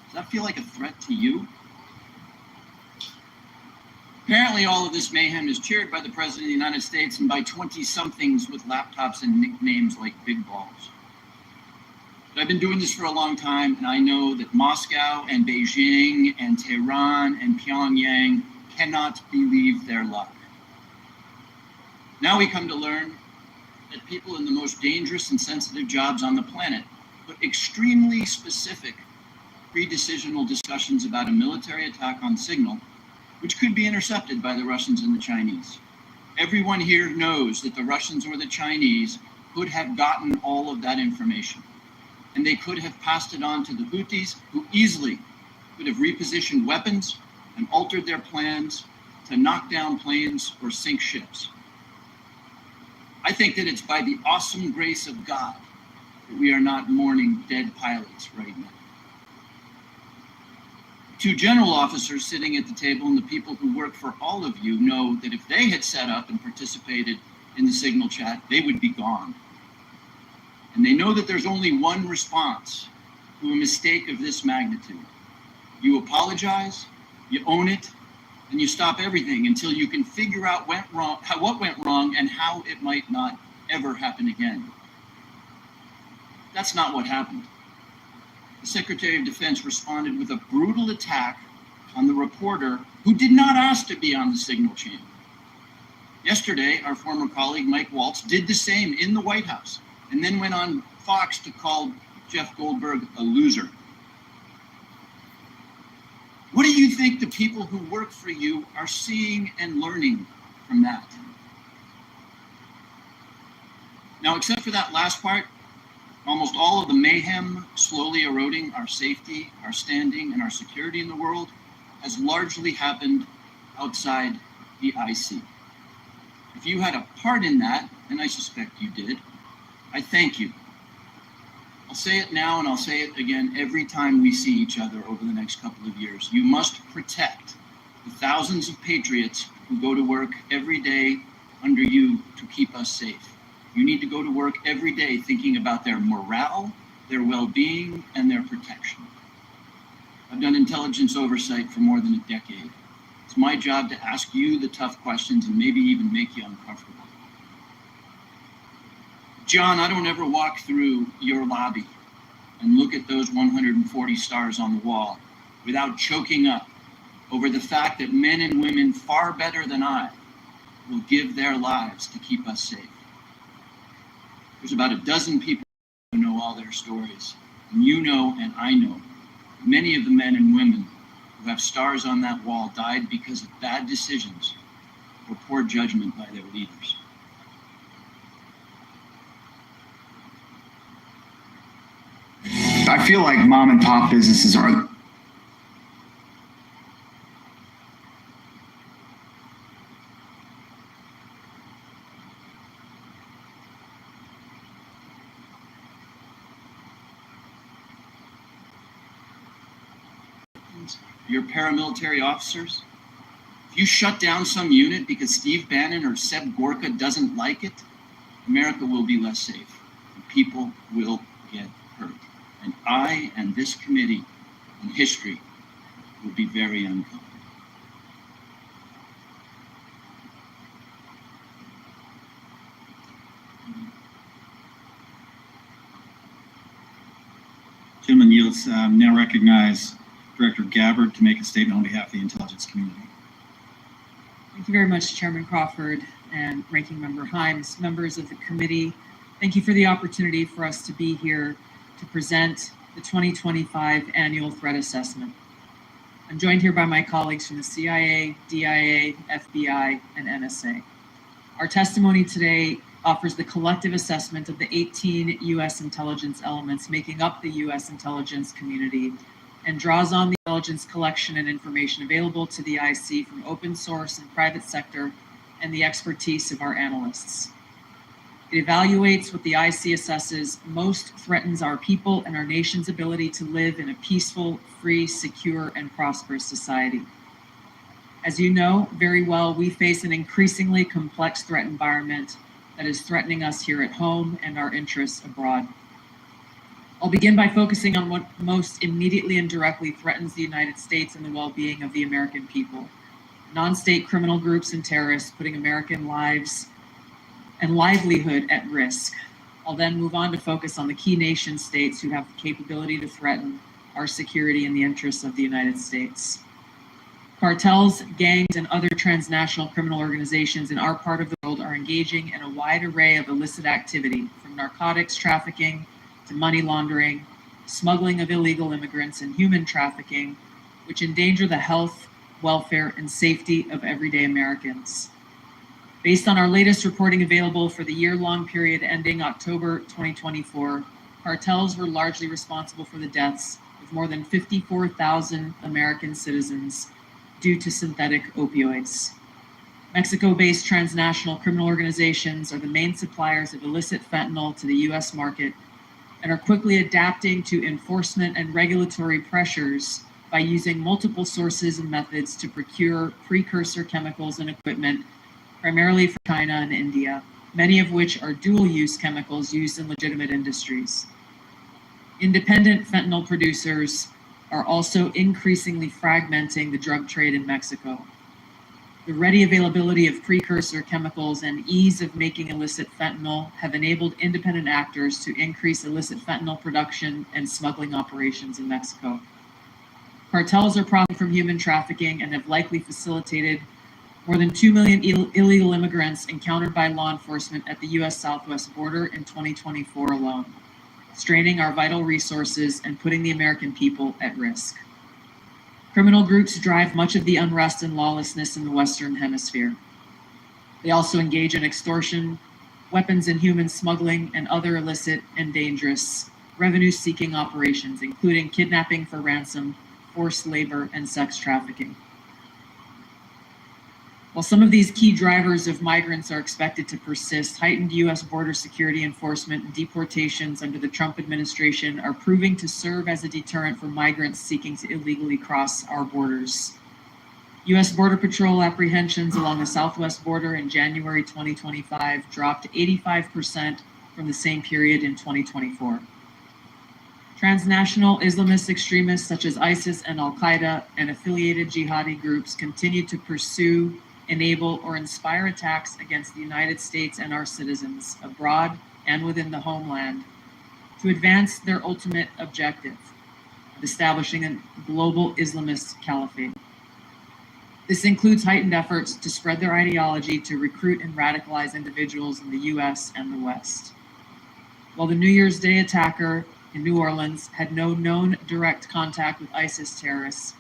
Does that feel like a threat to you? Apparently, all of this mayhem is cheered by the President of the United States and by 20-somethings with laptops and nicknames like Big Balls. But I've been doing this for a long time, and I know that Moscow and Beijing and Tehran and Pyongyang cannot believe their luck. Now we come to learn that people in the most dangerous and sensitive jobs on the planet put extremely specific pre-decisional discussions about a military attack on Signal, which could be intercepted by the Russians and the Chinese. Everyone here knows that the Russians or the Chinese could have gotten all of that information, and they could have passed it on to the Houthis, who easily could have repositioned weapons and altered their plans to knock down planes or sink ships. I think that it's by the awesome grace of God that we are not mourning dead pilots right now. Two general officers sitting at the table and the people who work for all of you know that if they had set up and participated in the Signal chat, they would be gone. And they know that there's only one response to a mistake of this magnitude. You apologize, you own it, and you stop everything until you can figure out what went wrong and how it might not ever happen again. That's not what happened. The Secretary of Defense responded with a brutal attack on the reporter who did not ask to be on the Signal chain. Yesterday, our former colleague Mike Waltz did the same in the White House and then went on Fox to call Jeff Goldberg a loser. What do you think the people who work for you are seeing and learning from that? Now, except for that last part, almost all of the mayhem slowly eroding our safety, our standing, and our security in the world has largely happened outside the IC. If you had a part in that, and I suspect you did, I thank you. I'll say it now and I'll say it again every time we see each other over the next couple of years. You must protect the thousands of patriots who go to work every day under you to keep us safe. You need to go to work every day thinking about their morale, their well-being, and their protection. I've done intelligence oversight for more than a decade. It's my job to ask you the tough questions and maybe even make you uncomfortable. John, I don't ever walk through your lobby and look at those 140 stars on the wall without choking up over the fact that men and women far better than I will give their lives to keep us safe. There's about a dozen people who know all their stories, and you know and I know many of the men and women who have stars on that wall died because of bad decisions or poor judgment by their leaders. I feel like mom and pop businesses are your paramilitary officers. If you shut down some unit because Steve Bannon or Seb Gorka doesn't like it, America will be less safe and people will get hurt. And I and this committee and history will be very uncomfortable. Gentleman yields. Now recognize Director Gabbard to make a statement on behalf of the intelligence community. Thank you very much, Chairman Crawford and Ranking Member Himes, members of the committee. Thank you for the opportunity for us to be here to present the 2025 Annual Threat Assessment. I'm joined here by my colleagues from the CIA, DIA, FBI, and NSA. Our testimony today offers the collective assessment of the 18 U.S. intelligence elements making up the U.S. intelligence community and draws on the intelligence collection and information available to the IC from open source and private sector and the expertise of our analysts. It evaluates what the IC assesses most threatens our people and our nation's ability to live in a peaceful, free, secure, and prosperous society. As you know very well, we face an increasingly complex threat environment that is threatening us here at home and our interests abroad. I'll begin by focusing on what most immediately and directly threatens the United States and the well-being of the American people. Non-state criminal groups and terrorists putting American lives and livelihood at risk. I'll then move on to focus on the key nation states who have the capability to threaten our security and the interests of the United States. Cartels, gangs, and other transnational criminal organizations in our part of the world are engaging in a wide array of illicit activity, from narcotics trafficking to money laundering, smuggling of illegal immigrants, and human trafficking, which endanger the health, welfare, and safety of everyday Americans. Based on our latest reporting available for the year-long period ending October 2024, cartels were largely responsible for the deaths of more than 54,000 American citizens due to synthetic opioids. Mexico-based transnational criminal organizations are the main suppliers of illicit fentanyl to the U.S. market and are quickly adapting to enforcement and regulatory pressures by using multiple sources and methods to procure precursor chemicals and equipment, primarily from China and India, many of which are dual-use chemicals used in legitimate industries. Independent fentanyl producers are also increasingly fragmenting the drug trade in Mexico. The ready availability of precursor chemicals and ease of making illicit fentanyl have enabled independent actors to increase illicit fentanyl production and smuggling operations in Mexico. Cartels are profiting from human trafficking and have likely facilitated more than 2 million illegal immigrants encountered by law enforcement at the U.S. Southwest border in 2024 alone, straining our vital resources and putting the American people at risk. Criminal groups drive much of the unrest and lawlessness in the Western Hemisphere. They also engage in extortion, weapons and human smuggling, and other illicit and dangerous revenue-seeking operations, including kidnapping for ransom, forced labor, and sex trafficking. While some of these key drivers of migrants are expected to persist, heightened U.S. border security enforcement and deportations under the Trump administration are proving to serve as a deterrent for migrants seeking to illegally cross our borders. U.S. Border Patrol apprehensions along the southwest border in January 2025 dropped 85% from the same period in 2024. Transnational Islamist extremists such as ISIS and Al-Qaeda and affiliated jihadi groups continue to pursue, enable, or inspire attacks against the United States and our citizens abroad and within the homeland to advance their ultimate objective of establishing a global Islamist caliphate. This includes heightened efforts to spread their ideology to recruit and radicalize individuals in the U.S. and the West. While the New Year's Day attacker in New Orleans had no known direct contact with ISIS terrorists,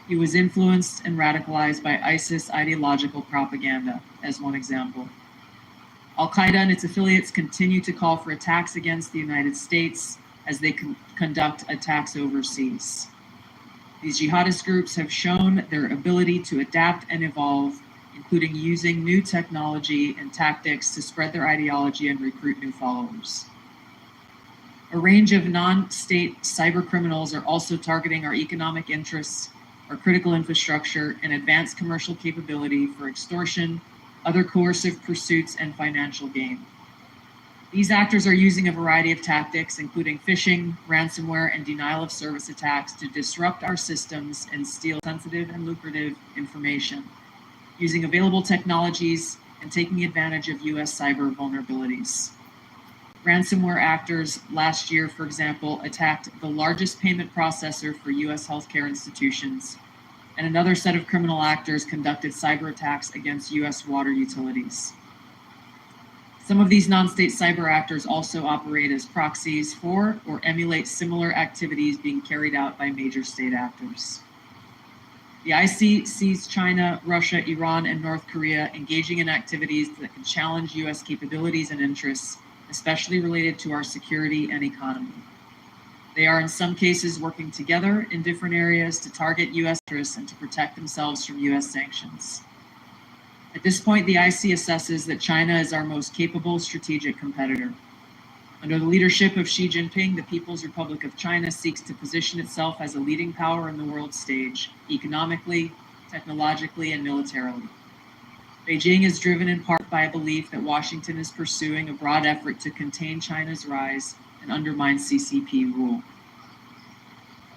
he was influenced and radicalized by ISIS ideological propaganda, as one example. Al-Qaeda and its affiliates continue to call for attacks against the United States as they conduct attacks overseas. These jihadist groups have shown their ability to adapt and evolve, including using new technology and tactics to spread their ideology and recruit new followers. A range of non-state cyber criminals are also targeting our economic interests, our critical infrastructure, and advanced commercial capability for extortion, other coercive pursuits, and financial gain. These actors are using a variety of tactics, including phishing, ransomware, and denial of service attacks to disrupt our systems and steal sensitive and lucrative information, using available technologies and taking advantage of U.S. cyber vulnerabilities. Ransomware actors last year, for example, attacked the largest payment processor for U.S. healthcare institutions, and another set of criminal actors conducted cyber attacks against U.S. water utilities. Some of these non-state cyber actors also operate as proxies for or emulate similar activities being carried out by major state actors. The IC sees China, Russia, Iran, and North Korea engaging in activities that can challenge U.S. capabilities and interests, especially related to our security and economy. They are in some cases working together in different areas to target U.S. interests and to protect themselves from U.S. sanctions. At this point, the IC assesses that China is our most capable strategic competitor. Under the leadership of Xi Jinping, the People's Republic of China seeks to position itself as a leading power in the world stage, economically, technologically, and militarily. Beijing is driven in part by a belief that Washington is pursuing a broad effort to contain China's rise and undermine CCP rule.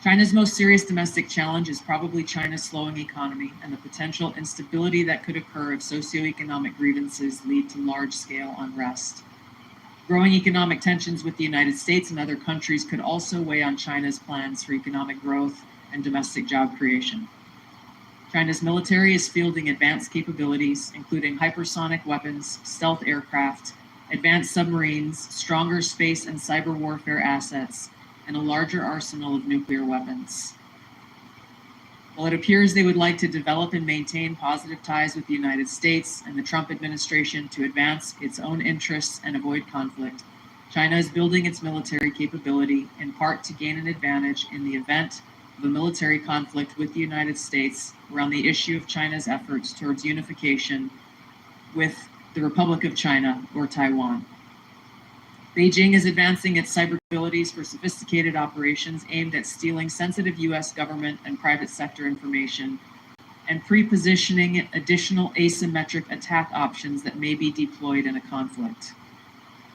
China's most serious domestic challenge is probably China's slowing economy and the potential instability that could occur if socioeconomic grievances lead to large-scale unrest. Growing economic tensions with the United States and other countries could also weigh on China's plans for economic growth and domestic job creation. China's military is fielding advanced capabilities, including hypersonic weapons, stealth aircraft, advanced submarines, stronger space and cyber warfare assets, and a larger arsenal of nuclear weapons. While it appears they would like to develop and maintain positive ties with the United States and the Trump administration to advance its own interests and avoid conflict, China is building its military capability in part to gain an advantage in the event of a military conflict with the United States around the issue of China's efforts towards unification with the Republic of China or Taiwan. Beijing is advancing its cyber capabilities for sophisticated operations aimed at stealing sensitive US government and private sector information and pre-positioning additional asymmetric attack options that may be deployed in a conflict.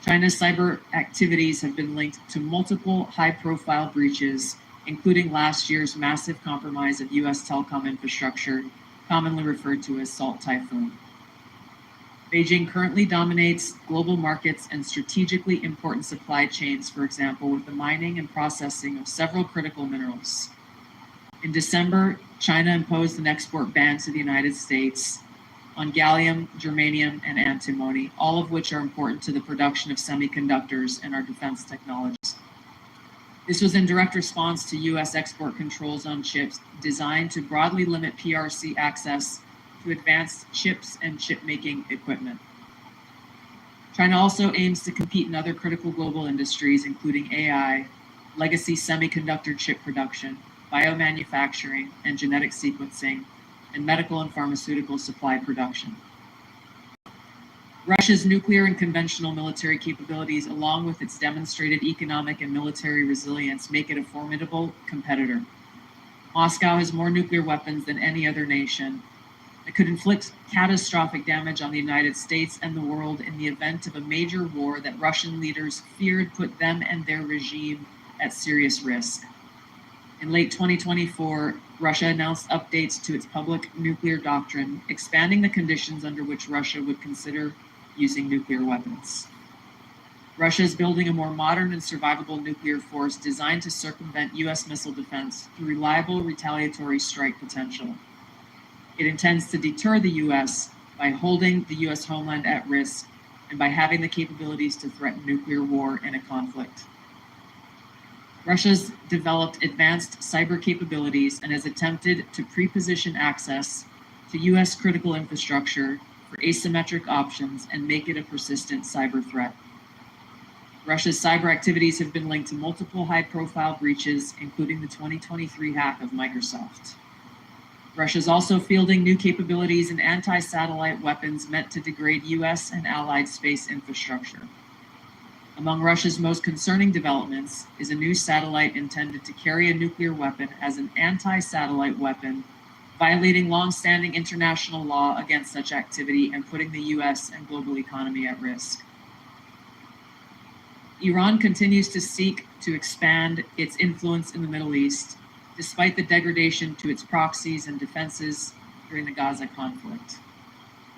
China's cyber activities have been linked to multiple high-profile breaches, including last year's massive compromise of US telecom infrastructure, commonly referred to as Salt Typhoon. Beijing currently dominates global markets and strategically important supply chains, for example, with the mining and processing of several critical minerals. In December, China imposed an export ban to the United States on gallium, germanium, and antimony, all of which are important to the production of semiconductors and our defense technologies. This was in direct response to US export controls on chips designed to broadly limit PRC access to advanced chips and chip-making equipment. China also aims to compete in other critical global industries, including AI, legacy semiconductor chip production, biomanufacturing and genetic sequencing, and medical and pharmaceutical supply production. Russia's nuclear and conventional military capabilities, along with its demonstrated economic and military resilience, make it a formidable competitor. Moscow has more nuclear weapons than any other nation. It could inflict catastrophic damage on the United States and the world in the event of a major war that Russian leaders feared put them and their regime at serious risk. In late 2024, Russia announced updates to its public nuclear doctrine, expanding the conditions under which Russia would consider using nuclear weapons. Russia is building a more modern and survivable nuclear force designed to circumvent US missile defense through reliable retaliatory strike potential. It intends to deter the US by holding the US homeland at risk and by having the capabilities to threaten nuclear war in a conflict. Russia's developed advanced cyber capabilities and has attempted to pre-position access to US critical infrastructure for asymmetric options and make it a persistent cyber threat. Russia's cyber activities have been linked to multiple high-profile breaches, including the 2023 hack of Microsoft. Russia is also fielding new capabilities in anti-satellite weapons meant to degrade US and allied space infrastructure. Among Russia's most concerning developments is a new satellite intended to carry a nuclear weapon as an anti-satellite weapon, violating long-standing international law against such activity and putting the US and global economy at risk. Iran continues to seek to expand its influence in the Middle East, despite the degradation to its proxies and defenses during the Gaza conflict.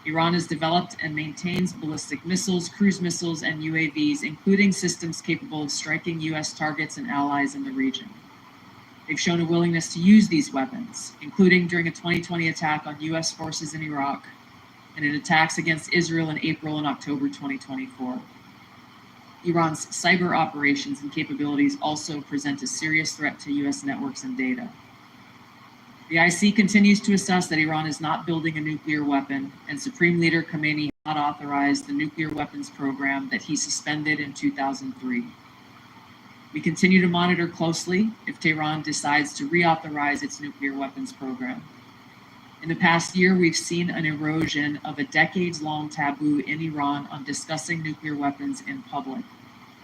Iran has developed and maintains ballistic missiles, cruise missiles, and UAVs, including systems capable of striking US targets and allies in the region. They've shown a willingness to use these weapons, including during a 2020 attack on US forces in Iraq and in attacks against Israel in April and October 2024. Iran's cyber operations and capabilities also present a serious threat to US networks and data. The IC continues to assess that Iran is not building a nuclear weapon, and Supreme Leader Khamenei has not authorized the nuclear weapons program that he suspended in 2003. We continue to monitor closely if Tehran decides to reauthorize its nuclear weapons program. In the past year, we've seen an erosion of a decades-long taboo in Iran on discussing nuclear weapons in public,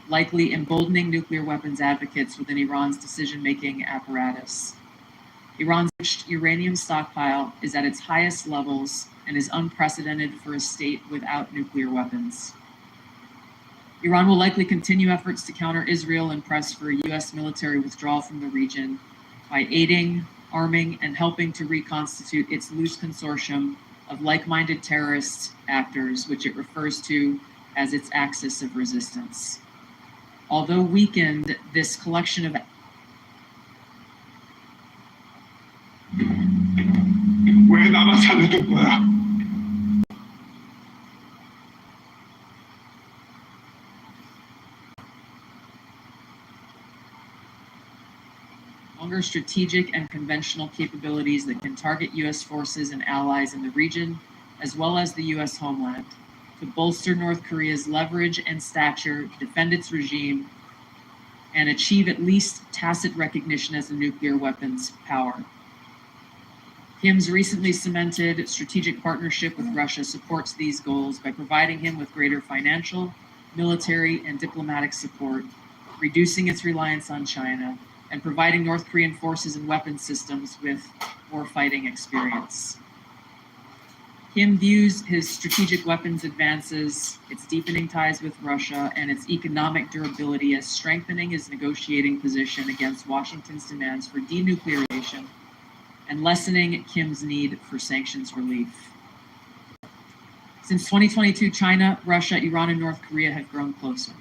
likely emboldening nuclear weapons advocates within Iran's decision-making apparatus. Iran's uranium stockpile is at its highest levels and is unprecedented for a state without nuclear weapons. Iran will likely continue efforts to counter Israel and press for a U.S. military withdrawal from the region by aiding, arming, and helping to reconstitute its loose consortium of like-minded terrorist actors, which it refers to as its axis of resistance. Although weakened, this collection of 왜 나만 살려둔 거야? stronger strategic and conventional capabilities that can target U.S. forces and allies in the region, as well as the U.S. homeland, to bolster North Korea's leverage and stature, defend its regime, and achieve at least tacit recognition as a nuclear weapons power. Kim's recently cemented strategic partnership with Russia supports these goals by providing him with greater financial, military, and diplomatic support, reducing its reliance on China, and providing North Korean forces and weapons systems with warfighting experience. Kim views his strategic weapons advances, its deepening ties with Russia, and its economic durability as strengthening his negotiating position against Washington's demands for denuclearization and lessening Kim's need for sanctions relief. Since 2022, China, Russia, Iran, and North Korea have grown closer.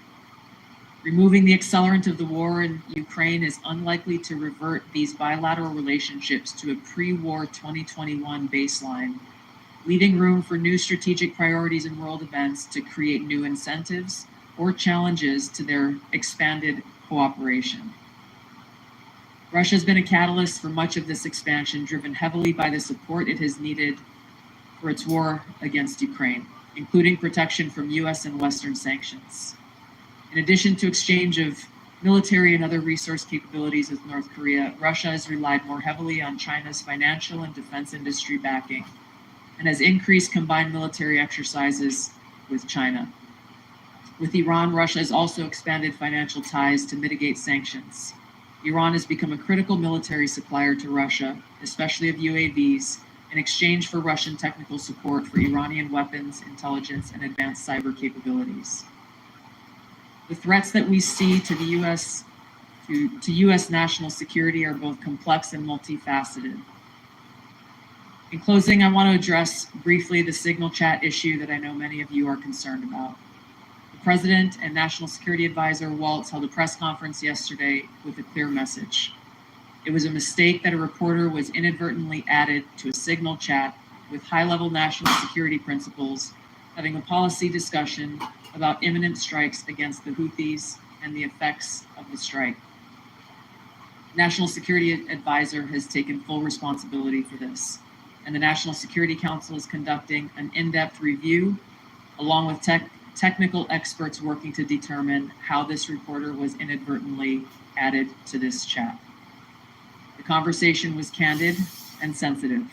Removing the accelerant of the war in Ukraine is unlikely to revert these bilateral relationships to a pre-war 2021 baseline, leaving room for new strategic priorities and world events to create new incentives or challenges to their expanded cooperation. Russia has been a catalyst for much of this expansion, driven heavily by the support it has needed for its war against Ukraine, including protection from US and Western sanctions. In addition to exchange of military and other resource capabilities with North Korea, Russia has relied more heavily on China's financial and defense industry backing and has increased combined military exercises with China. With Iran, Russia has also expanded financial ties to mitigate sanctions. Iran has become a critical military supplier to Russia, especially of UAVs, in exchange for Russian technical support for Iranian weapons, intelligence, and advanced cyber capabilities. The threats that we see to the U.S. to U.S. national security are both complex and multifaceted. In closing, I want to address briefly the Signal chat issue that I know many of you are concerned about. The President and National Security Advisor Waltz held a press conference yesterday with a clear message. It was a mistake that a reporter was inadvertently added to a Signal chat with high-level national security principals having a policy discussion about imminent strikes against the Houthis and the effects of the strike. National Security Advisor has taken full responsibility for this, and the National Security Council is conducting an in-depth review along with technical experts working to determine how this reporter was inadvertently added to this chat. The conversation was candid and sensitive,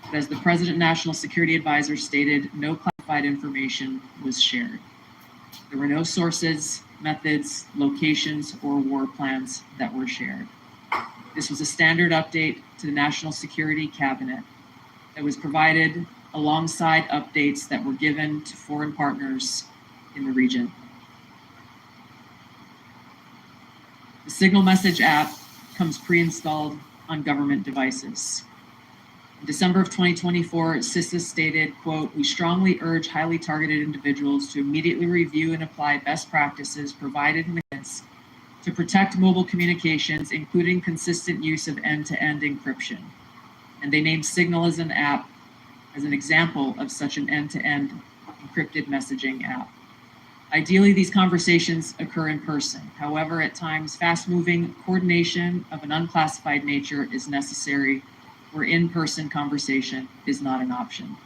but as the President National Security Advisor stated, no classified information was shared. There were no sources, methods, locations, or war plans that were shared. This was a standard update to the National Security Cabinet that was provided alongside updates that were given to foreign partners in the region. The Signal Message app comes pre-installed on government devices. In December of 2024, CISA stated, quote, "We strongly urge highly targeted individuals to immediately review and apply best practices provided in the guidance to protect mobile communications, including consistent use of end-to-end encryption." And they named Signal as an app, as an example of such an end-to-end encrypted messaging app. Ideally, these conversations occur in person. However, at times, fast-moving coordination of an unclassified nature is necessary, where in-person conversation is not an option.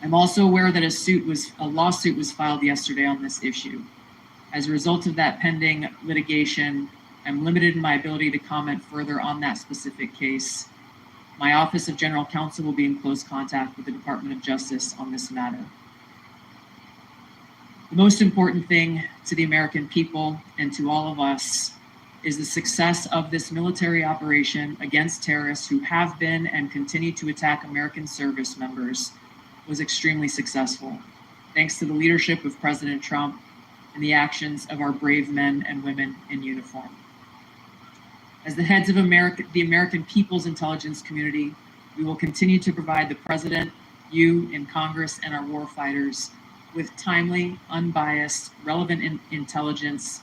I'm also aware that a lawsuit was filed yesterday on this issue. As a result of that pending litigation, I'm limited in my ability to comment further on that specific case. My Office of General Counsel will be in close contact with the Department of Justice on this matter. The most important thing to the American people and to all of us is the success of this military operation against terrorists who have been and continue to attack American service members was extremely successful. Thanks to the leadership of President Trump in the actions of our brave men and women in uniform. As the heads of the American people's intelligence community, we will continue to provide the President, you in Congress, and our warfighters with timely, unbiased, relevant intelligence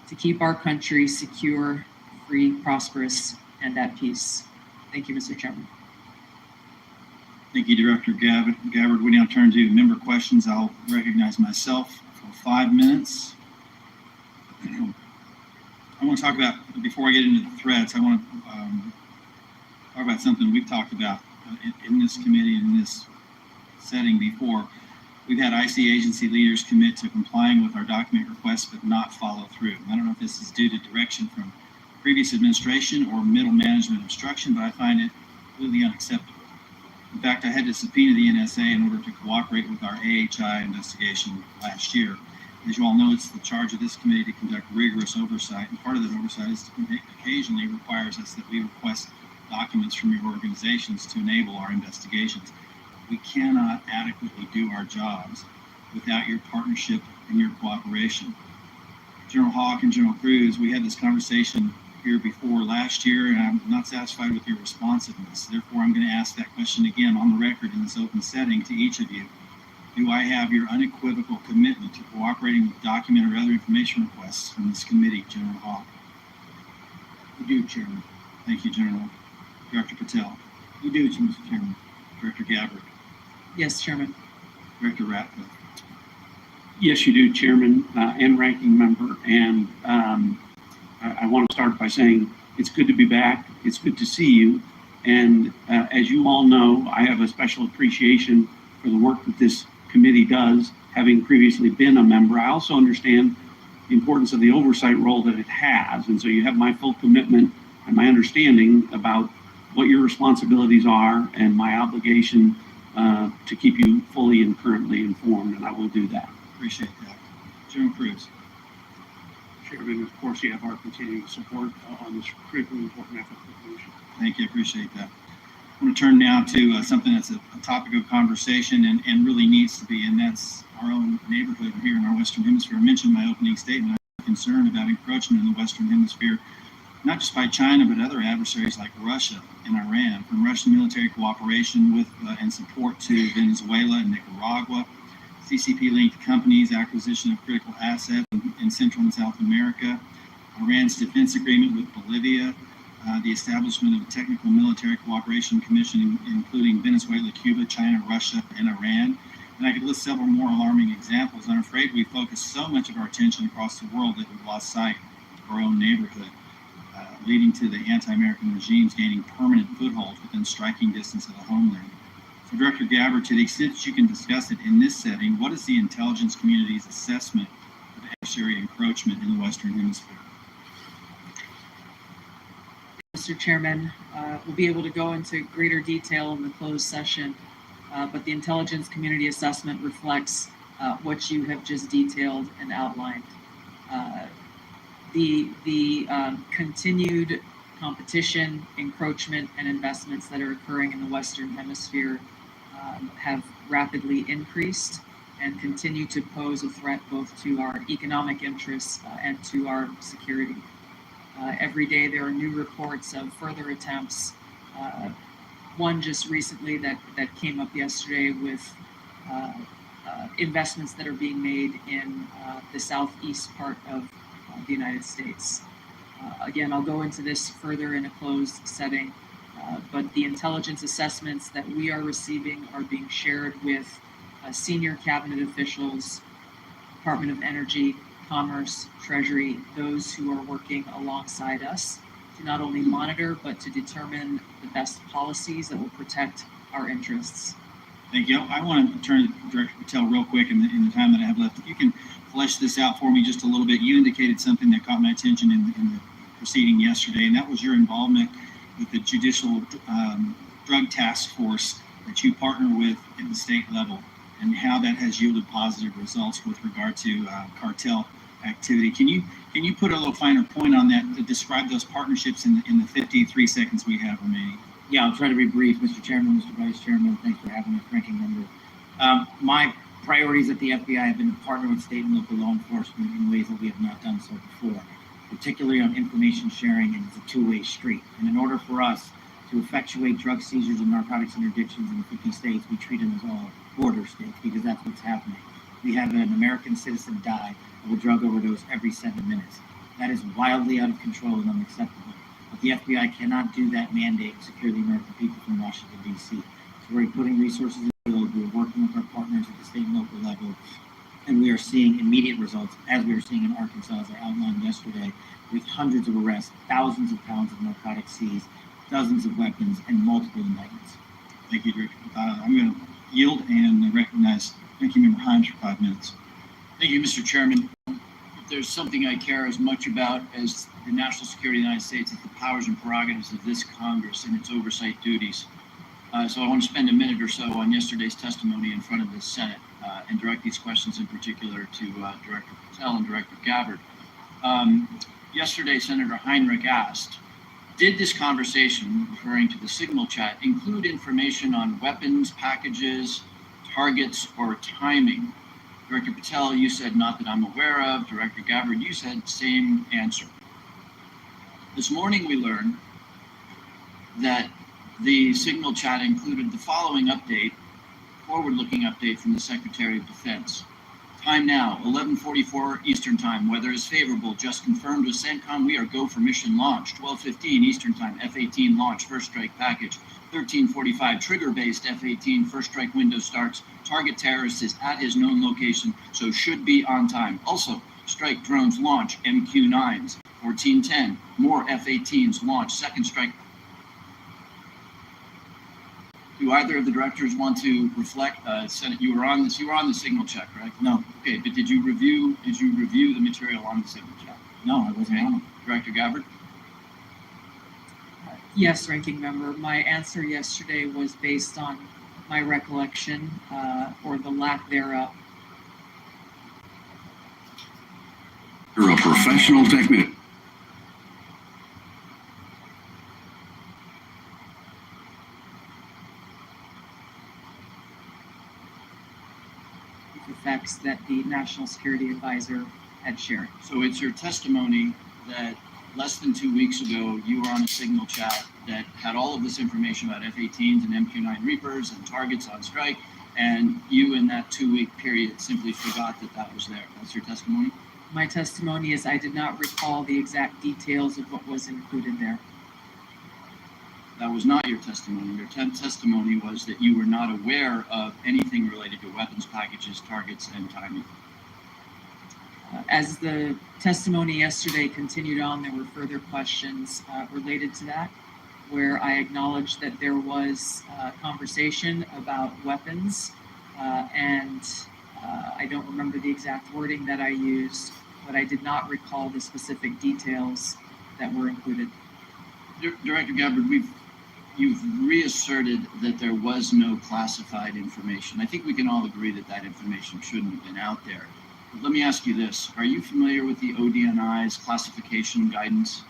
to keep our country secure, free, prosperous, and at peace. Thank you, Mr. Chairman. Thank you, Director Gabbard. We now turn to member questions. I'll recognize myself for 5 minutes. I want to talk about, before I get into the threats, I want to talk about something we've talked about in this committee and in this setting before. We've had IC agency leaders commit to complying with our document requests but not follow through. I don't know if this is due to direction from previous administration or middle management obstruction, but I find it completely unacceptable. In fact, I had to subpoena the NSA in order to cooperate with our AHI investigation last year. As you all know, it's the charge of this committee to conduct rigorous oversight, and part of that oversight is to occasionally requires us that we request documents from your organizations to enable our investigations. We cannot adequately do our jobs without your partnership and your cooperation. General Hawk and General Cruz, we had this conversation here before last year, and I'm not satisfied with your responsiveness. Therefore, I'm going to ask that question again on the record in this open setting to each of you. Do I have your unequivocal commitment to cooperating with document or other information requests from this committee, General Hawk? We do, Chairman. Thank you, General. Director Patel. We do, Mr. Chairman. Director Gabbard. Yes, Chairman. Director Ratcliffe. Yes, you do, Chairman and Ranking Member. And I want to start by saying it's good to be back. It's good to see you. And as you all know, I have a special appreciation for the work that this committee does, having previously been a member. I also understand the importance of the oversight role that it has. And so you have my full commitment and my understanding about what your responsibilities are and my obligation to keep you fully and currently informed, and I will do that. Appreciate that. General Cruz. Chairman, of course, you have our continuing support on this critically important effort. Thank you. I appreciate that. I want to turn now to something that's a topic of conversation and really needs to be, and that's our own neighborhood here in our Western Hemisphere. I mentioned in my opening statement, I'm concerned about encroachment in the Western Hemisphere, not just by China, but other adversaries like Russia and Iran, from Russian military cooperation with and support to Venezuela and Nicaragua, CCP-linked companies, acquisition of critical assets in Central and South America, Iran's defense agreement with Bolivia, the establishment of a technical military cooperation commission, including Venezuela, Cuba, China, Russia, and Iran. And I could list several more alarming examples. I'm afraid we focus so much of our attention across the world that we've lost sight of our own neighborhood, leading to the anti-American regimes gaining permanent footholds within striking distance of the homeland. So, Director Gabbard, to the extent that you can discuss it in this setting, what is the intelligence community's assessment of adversary encroachment in the Western Hemisphere? Mr. Chairman, we'll be able to go into greater detail in the closed session, but the intelligence community assessment reflects what you have just detailed and outlined. The continued competition, encroachment, and investments that are occurring in the Western Hemisphere have rapidly increased and continue to pose a threat both to our economic interests and to our security. Every day there are new reports of further attempts. One just recently that came up yesterday with investments that are being made in the southeast part of the United States. Again, I'll go into this further in a closed setting, but the intelligence assessments that we are receiving are being shared with senior cabinet officials, Department of Energy, Commerce, Treasury, those who are working alongside us to not only monitor, but to determine the best policies that will protect our interests. Thank you. I want to turn to Director Patel real quick in the time that I have left. If you can flesh this out for me just a little bit. You indicated something that caught my attention in the proceeding yesterday, and that was your involvement with the Judicial Drug Task Force that you partner with at the state level, and how that has yielded positive results with regard to cartel activity. Can you put a little finer point on that to describe those partnerships in the 53 seconds we have remaining? Yeah, I'll try to be brief, Mr. Chairman, Mr. Vice Chairman. Thanks for having us, Ranking Member. My priorities at the FBI have been to partner with state and local law enforcement in ways that we have not done so before, particularly on information sharing, and it's a two-way street. And in order for us to effectuate drug seizures and narcotics interdictions in the 50 states, we treat them as all border states because that's what's happening. We have an American citizen die of a drug overdose every 7 minutes. That is wildly out of control and unacceptable. But the FBI cannot do that mandate and secure the American people from Washington, D.C. So we're putting resources in the field. We're working with our partners at the state and local level, and we are seeing immediate results, as we were seeing in Arkansas, as I outlined yesterday, with hundreds of arrests, thousands of pounds of narcotics seized, dozens of weapons, and multiple indictments. Thank you, Director. I'm going to yield and recognize Ranking Member Himes for 5 minutes. Thank you, Mr. Chairman. If there's something I care as much about as the national security of the United States, it's the powers and prerogatives of this Congress and its oversight duties. So I want to spend a minute or so on yesterday's testimony in front of the Senate and direct these questions in particular to Director Patel and Director Gabbard. Yesterday, Senator Heinrich asked, did this conversation, referring to the signal chat, include information on weapons, packages, targets, or timing? Director Patel, you said not that I'm aware of. Director Gabbard, you said same answer. This morning we learned that the signal chat included the following update, forward-looking update from the Secretary of Defense. Time now, 11:44 Eastern Time. Weather is favorable. Just confirmed with CENTCOM. We are go for mission launch. 12:15 Eastern Time. F-18 launch. First strike package. 13:45 trigger-based F-18 first strike window starts. Target terrorist is at his known location, so should be on time. Also, strike drones launch. MQ-9s. 14:10. More F-18s launch. Second strike. Do either of the directors want to reflect? Senate, you were on the signal check, right? No, Okay, but did you review the material on the signal check? no, I wasn't on it. Director Gabbard? Yes, Ranking Member. My answer yesterday was based on my recollection or the lack thereof. You're a professional technician. Effects that the National Security Advisor had shared. So it's your testimony that less than 2 weeks ago, you were on a signal chat that had all of this information about F-18s and MQ-9 Reapers and targets on strike, and you in that 2-week period simply forgot that that was there. That's your testimony? My testimony is I did not recall the exact details of what was included there. That was not your testimony. Your testimony was that you were not aware of anything related to weapons packages, targets, and timing. As the testimony yesterday continued on, there were further questions related to that, where I acknowledged that there was conversation about weapons, and I don't remember the exact wording that I used, but I did not recall the specific details that were included. Director Gabbard, you've reasserted that there was no classified information. I think we can all agree that that information shouldn't have been out there. But let me ask you this. Are you familiar with the ODNI's classification guidance?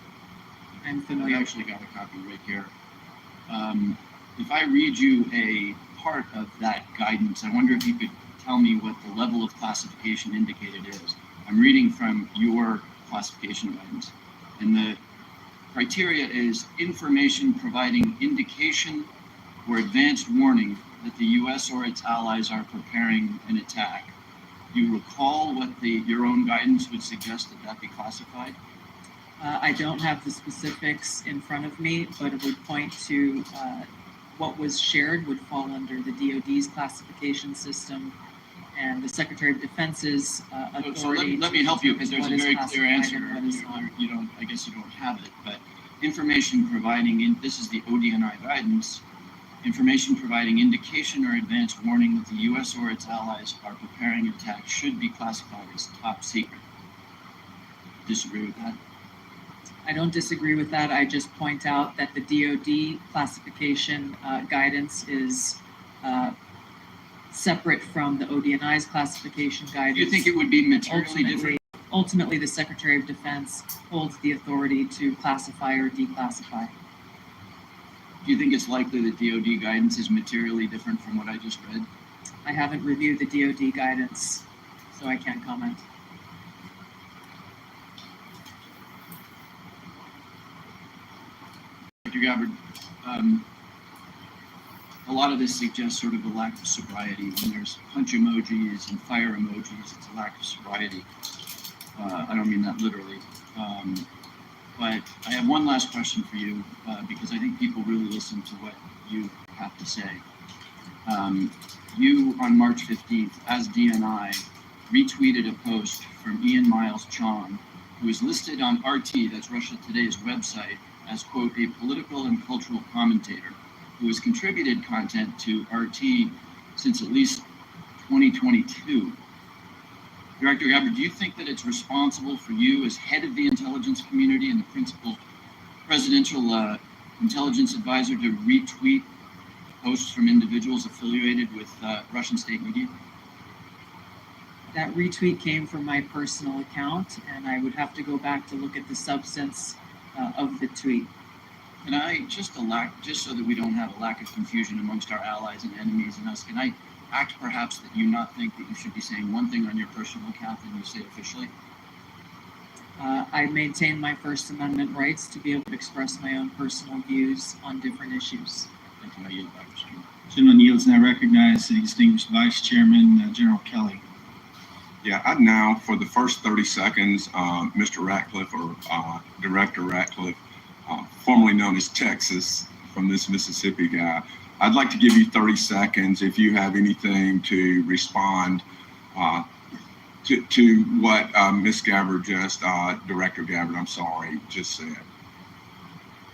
I'm We familiar. actually got a copy right here. If I read you a part of that guidance, I wonder if you could tell me what the level of classification indicated is. I'm reading from your classification guidance, and the criteria is information providing indication or advanced warning that the U.S. or its allies are preparing an attack. Do you recall what your own guidance would suggest that be classified? I don't have the specifics in front of me, but it would point to what was shared would fall under the DoD's classification system and the Secretary of Defense's authority. So let me help you, because there's a very clear answer. You You don't, I guess you don't have it, but information providing, this is the ODNI guidance, information providing indication or advanced warning that the U.S. or its allies are preparing an attack should be classified as top secret. Disagree with that? I don't disagree with that. I just point out that the DoD classification guidance is separate from the ODNI's classification guidance. Do you think it would be materially different? Ultimately, the Secretary of Defense holds the authority to classify or declassify. Do you think it's likely that DoD guidance is materially different from what I just read? I haven't reviewed the DoD guidance, so I can't comment. Dr. Gabbard, a lot of this suggests sort of a lack of sobriety. When there's punch emojis and fire emojis, it's a lack of sobriety. I don't mean that literally. But I have one last question for you, because I think people really listen to what you have to say. You, on March 15th, as DNI, retweeted a post from Ian Miles Chong, who is listed on RT, that's Russia Today's website, as, quote, a political and cultural commentator who has contributed content to RT since at least 2022. Director Gabbard, do you think that it's responsible for you as head of the intelligence community and the principal presidential intelligence advisor to retweet posts from individuals affiliated with Russian state media? That retweet came from my personal account, and I would have to go back to look at the substance of the tweet. Can I just so that we don't have a lack of confusion amongst our allies and enemies and us, can I act perhaps that you not think that you should be saying one thing on your personal account than you say officially? I maintain my First Amendment rights to be able to express my own personal views on different issues. Thank you. I yield back, Mr. Chairman. Gentleman yields, and I recognize the distinguished Vice Chairman, General Kelly. Yeah, I'd now, for the first 30 seconds, Mr. Ratcliffe, or Director Ratcliffe, formerly known as Texas, from this Mississippi guy, I'd like to give you 30 seconds if you have anything to respond to what Ms. Gabbard Director Gabbard, I'm sorry, just said.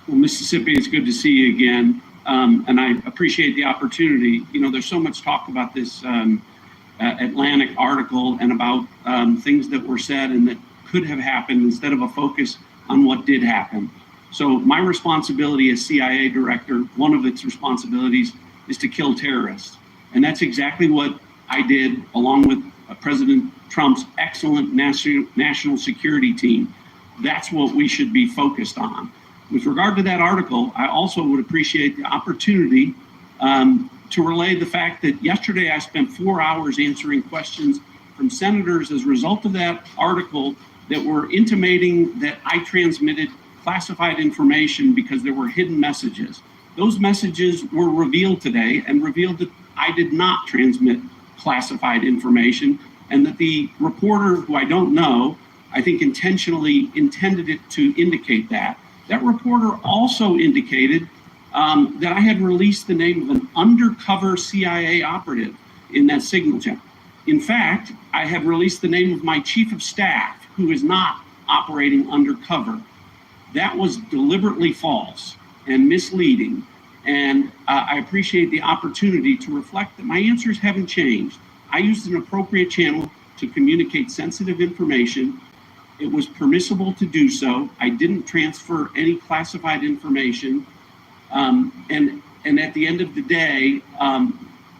Well, Mississippi, it's good to see you again. And I appreciate the opportunity. You know, there's so much talk about this Atlantic article and about things that were said and that could have happened instead of a focus on what did happen. So my responsibility as CIA director, one of its responsibilities is to kill terrorists. And that's exactly what I did along with President Trump's excellent national security team. That's what we should be focused on. With regard to that article, I also would appreciate the opportunity to relay the fact that yesterday I spent 4 hours answering questions from senators as a result of that article that were intimating that I transmitted classified information because there were hidden messages. Those messages were revealed today and revealed that I did not transmit classified information, and that the reporter, who I don't know, I think intentionally intended it to indicate that. That reporter also indicated that I had released the name of an undercover CIA operative in that signal channel. In fact, I had released the name of my chief of staff, who is not operating undercover. That was deliberately false and misleading. And I appreciate the opportunity to reflect that my answers haven't changed. I used an appropriate channel to communicate sensitive information. It was permissible to do so. I didn't transfer any classified information. And at the end of the day,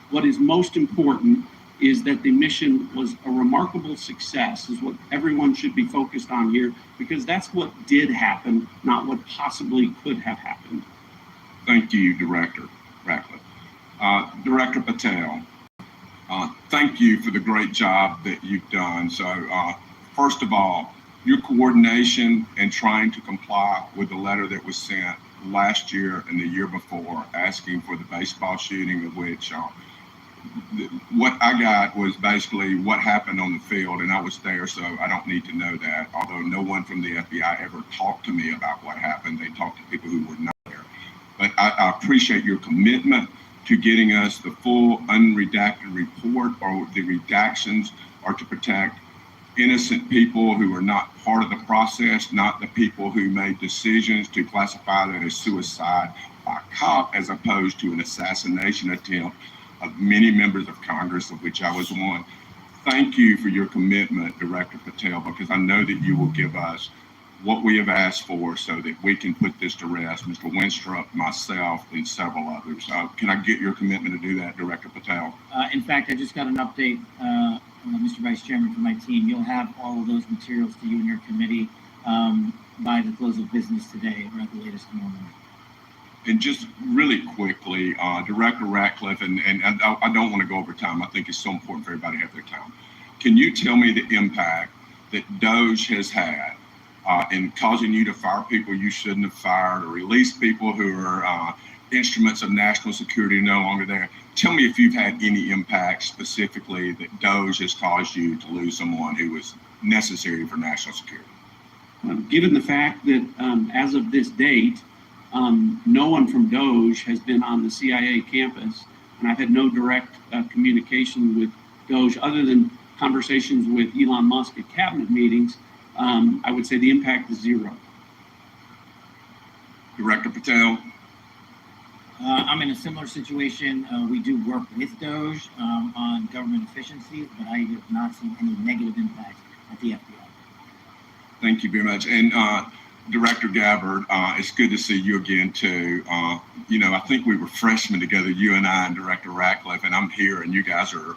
what is most important is that the mission was a remarkable success, is what everyone should be focused on here, because that's what did happen, not what possibly could have happened. Thank you, Director Ratcliffe. Director Patel, thank you for the great job that you've done. So first of all, your coordination and trying to comply with the letter that was sent last year and the year before asking for the baseball shooting, of which what I got was basically what happened on the field, and I was there, so I don't need to know that, although no one from the FBI ever talked to me about what happened. They talked to people who were not there. But I appreciate your commitment to getting us the full unredacted report, or the redactions are to protect innocent people who are not part of the process, not the people who made decisions to classify that as suicide by a cop as opposed to an assassination attempt of many members of Congress, of which I was one. Thank you for your commitment, Director Patel, because I know that you will give us what we have asked for so that we can put this to rest. Mr. Winstrup, myself, and several others. Can I get your commitment to do that, Director Patel? In fact, I just got an update, Mr. Vice Chairman, from my team. You'll have all of those materials to you and your committee by the close of business today, or at the latest tomorrow morning. And just really quickly, Director Ratcliffe, and I don't want to go over time. I think it's so important for everybody to have their time. Can you tell me the impact that DOGE has had in causing you to fire people you shouldn't have fired, or release people who are instruments of national security no longer there? Tell me if you've had any impact specifically that DOGE has caused you to lose someone who was necessary for national security. Given the fact that as of this date, no one from DOGE has been on the CIA campus, and I've had no direct communication with DOGE other than conversations with Elon Musk at cabinet meetings, I would say the impact is zero. Director Patel? I'm in a similar situation. We do work with DOGE on government efficiencies, but I have not seen any negative impact at the FBI. Thank you very much. And Director Gabbard, it's good to see you again too. I think we were freshmen together, you and I and Director Ratcliffe, and I'm here and you guys are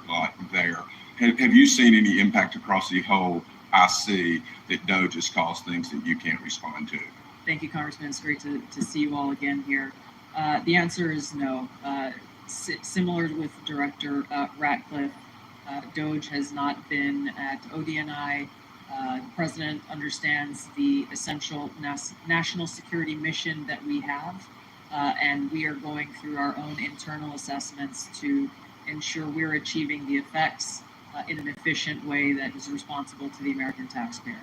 there. Have you seen any impact across the whole IC that DOGE has caused things that you can't respond to? Thank you, Congressman. It's great to see you all again here. The answer is no. Similar with Director Ratcliffe, DOGE has not been at ODNI. The President understands the essential national security mission that we have, and we are going through our own internal assessments to ensure we're achieving the effects in an efficient way that is responsible to the American taxpayer.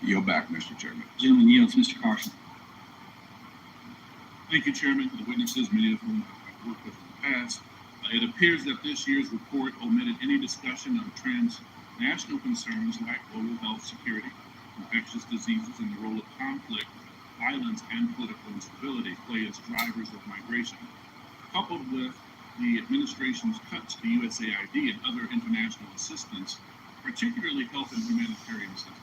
Yield back, Mr. Chairman. Gentleman yields. Mr. Carson. Thank you, Chairman. The witnesses, many of whom I've worked with in the past. It appears that this year's report omitted any discussion of transnational concerns like global health security, infectious diseases, and the role of conflict, violence, and political instability play as drivers of migration, coupled with the administration's cuts to USAID and other international assistance, particularly health and humanitarian assistance.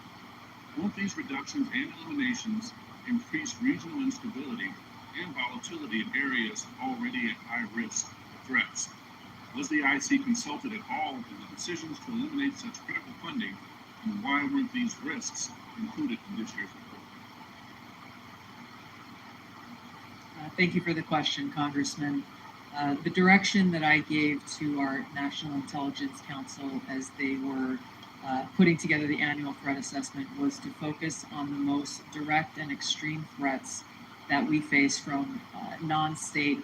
Won't these reductions and eliminations increase regional instability and volatility in areas already at high risk of threats? Was the IC consulted at all in the decisions to eliminate such critical funding, and why weren't these risks included in this year's report? Thank you for the question, Congressman. The direction that I gave to our National Intelligence Council as they were putting together the annual threat assessment was to focus on the most direct and extreme threats that we face from non-state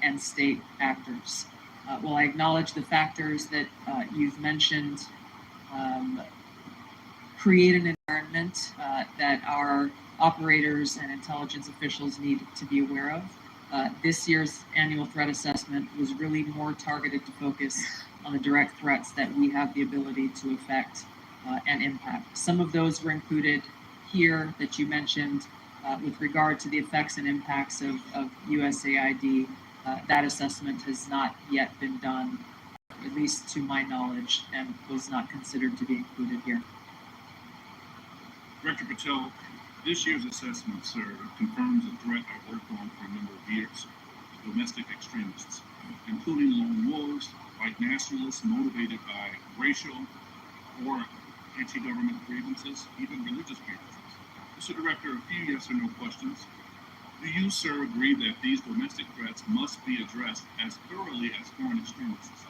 and state actors. While I acknowledge the factors that you've mentioned create an environment that our operators and intelligence officials need to be aware of, this year's annual threat assessment was really more targeted to focus on the direct threats that we have the ability to affect and impact. Some of those were included here that you mentioned with regard to the effects and impacts of USAID. That assessment has not yet been done, at least to my knowledge, and was not considered to be included here. Director Patel, this year's assessment, sir, confirms a threat I've worked on for a number of years: domestic extremists, including lone wolves, white nationalists motivated by racial or anti-government grievances, even religious grievances. Mr. Director, a few yes or no questions. Do you, sir, agree that these domestic threats must be addressed as thoroughly as foreign extremists?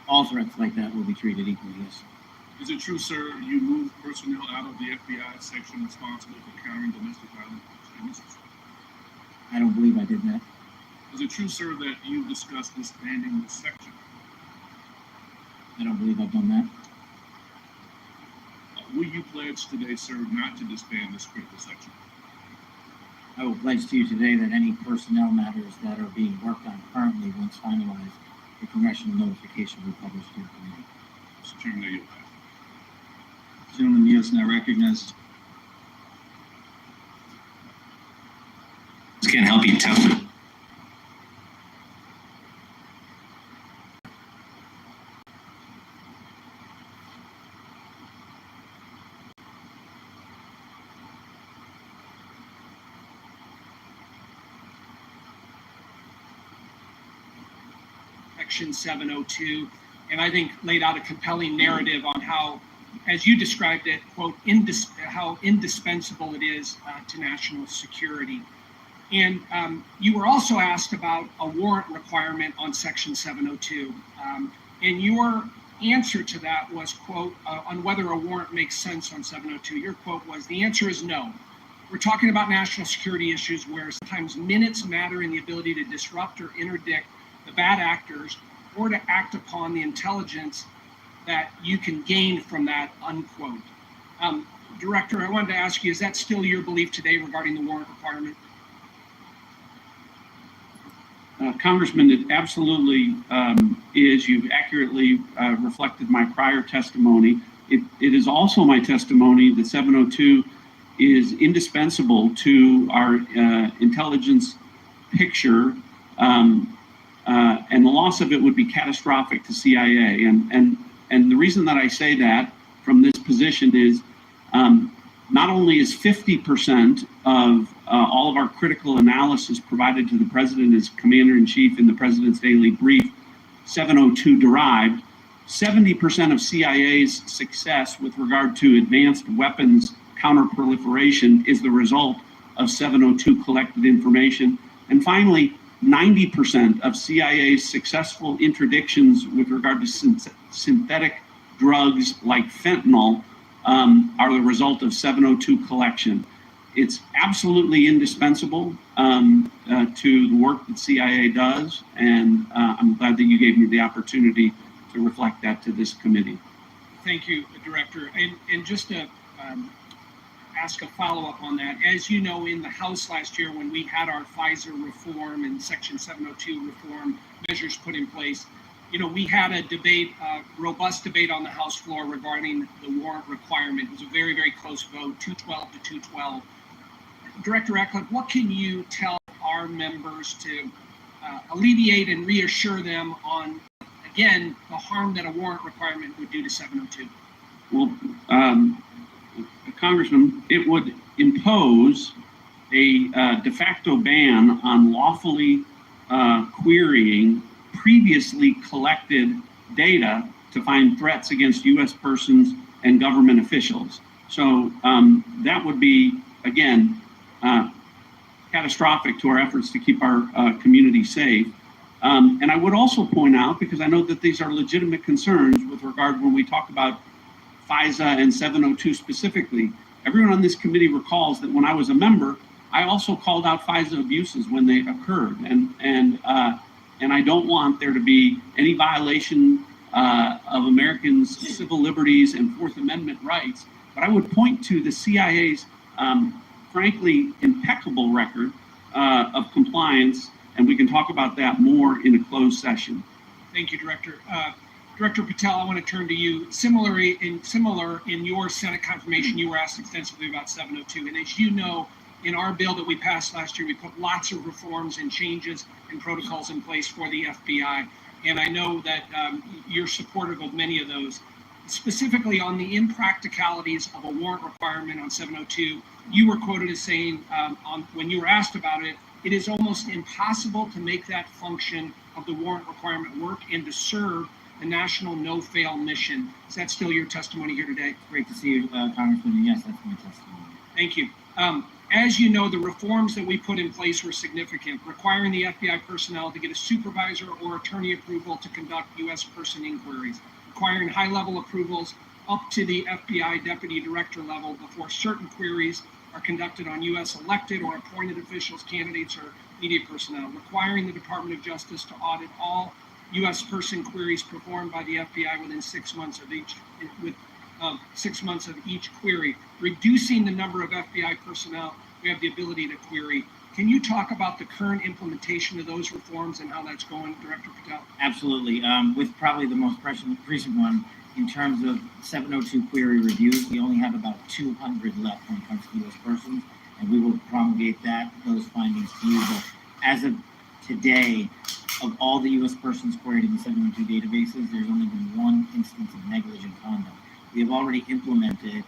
All threats like that will be treated equally, yes. Is it true, sir, you moved personnel out of the FBI section responsible for countering domestic violence extremists? I don't believe I did that. Is it true, sir, that you discussed disbanding this section? I don't believe I've done that. Will you pledge today, sir, not to disband this critical section? I will pledge to you today that any personnel matters that are being worked on currently, once finalized, the congressional notification will be published to your committee. Mr. Chairman, there you go. Gentleman yields, now recognized. This can't help you tell me. Section 702, and I think laid out a compelling narrative on how, as you described it, quote, how indispensable it is to national security. And you were also asked about a warrant requirement on Section 702. And your answer to that was, quote, on whether a warrant makes sense on 702. Your quote was, the answer is no. We're talking about national security issues where sometimes minutes matter in the ability to disrupt or interdict the bad actors or to act upon the intelligence that you can gain from that, unquote. Director, I wanted to ask you, is that still your belief today regarding the warrant requirement? Congressman, it absolutely is. You've accurately reflected my prior testimony. It is also my testimony that 702 is indispensable to our intelligence picture, and the loss of it would be catastrophic to CIA. And the reason that I say that from this position is not only is 50% of all of our critical analysis provided to the president as commander-in-chief in the president's daily brief 702 derived, 70% of CIA's success with regard to advanced weapons counterproliferation is the result of 702 collected information. And finally, 90% of CIA's successful interdictions with regard to synthetic drugs like fentanyl are the result of 702 collection. It's absolutely indispensable to the work that CIA does, and I'm glad that you gave me the opportunity to reflect that to this committee. Thank you, Director. And just to ask a follow-up on that, as you know, in the House last year when we had our FISA reform and Section 702 reform measures put in place, you know, we had a debate, robust debate on the House floor regarding the warrant requirement. It was a very, very close vote, 212 to 212. Director Eckler, what can you tell our members to alleviate and reassure them on, again, the harm that a warrant requirement would do to 702? Well, Congressman, it would impose a de facto ban on lawfully querying previously collected data to find threats against U.S. persons and government officials. So that would be, again, catastrophic to our efforts to keep our community safe. And I would also point out, because I know that these are legitimate concerns with regard when we talk about FISA and 702 specifically, everyone on this committee recalls that when I was a member, I also called out FISA abuses when they occurred. And I don't want there to be any violation of Americans' civil liberties and Fourth Amendment rights. But I would point to the CIA's frankly impeccable record of compliance, and we can talk about that more in a closed session. Thank you, Director. Director Patel, I want to turn to you. Similar in your Senate confirmation, you were asked extensively about 702. And as you know, in our bill that we passed last year, we put lots of reforms and changes and protocols in place for the FBI. And I know that you're supportive of many of those. Specifically on the impracticalities of a warrant requirement on 702, you were quoted as saying, when you were asked about it, it is almost impossible to make that function of the warrant requirement work and to serve the national no-fail mission. Is that still your testimony here today? Great to see you, Congressman. Yes, that's my testimony. Thank you. As you know, the reforms that we put in place were significant, requiring the FBI personnel to get a supervisor or attorney approval to conduct U.S. person inquiries, requiring high-level approvals up to the FBI deputy director level before certain queries are conducted on U.S. elected or appointed officials, candidates, or media personnel, requiring the Department of Justice to audit all U.S. person queries performed by the FBI within 6 months of each, 6 months of each query, reducing the number of FBI personnel who have the ability to query. Can you talk about the current implementation of those reforms and how that's going, Director Patel? Absolutely. With probably the most recent one, in terms of 702 query reviews, we only have about 200 left when it comes to U.S. persons, and we will promulgate those findings to you. But as of today, of all the U.S. persons queried in the 702 databases, there's only been one instance of negligent conduct. We have already implemented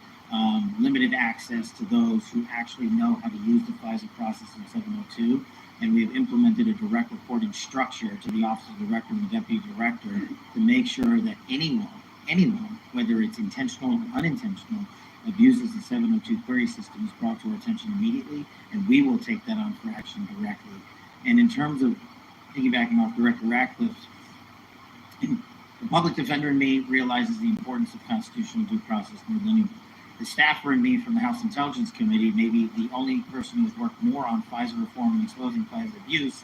limited access to those who actually know how to use the FISA process in 702, and we have implemented a direct reporting structure to the Office of the Director and the Deputy Director to make sure that anyone, whether it's intentional or unintentional, abuses the 702 query system is brought to our attention immediately, and we will take that on for action directly. And in terms of piggybacking off Director Ratcliffe's, the public defender in me realizes the importance of constitutional due process more than anyone. The staffer in me from the House Intelligence Committee may be the only person who's worked more on FISA reform and exposing FISA abuse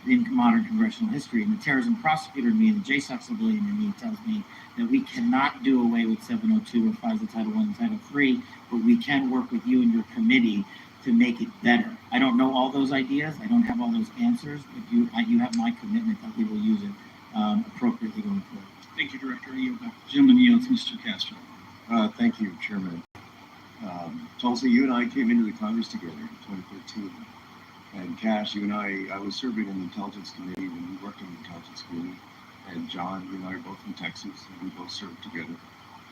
in modern congressional history. And the terrorism prosecutor in me and the JSOC civilian in me tells me that we cannot do away with 702 or FISA Title I and Title III, but we can work with you and your committee to make it better. I don't know all those ideas. I don't have all those answers, but you have my commitment that we will use it appropriately going forward. Thank you, Director. I yield back. Gentleman yields, Mr. Castro. Thank you, Chairman. Tulsi, you and I came into the Congress together in 2013. And Cash, you and I was serving in the Intelligence Committee when we worked in the Intelligence Committee. And John, you and I are both from Texas, and we both served together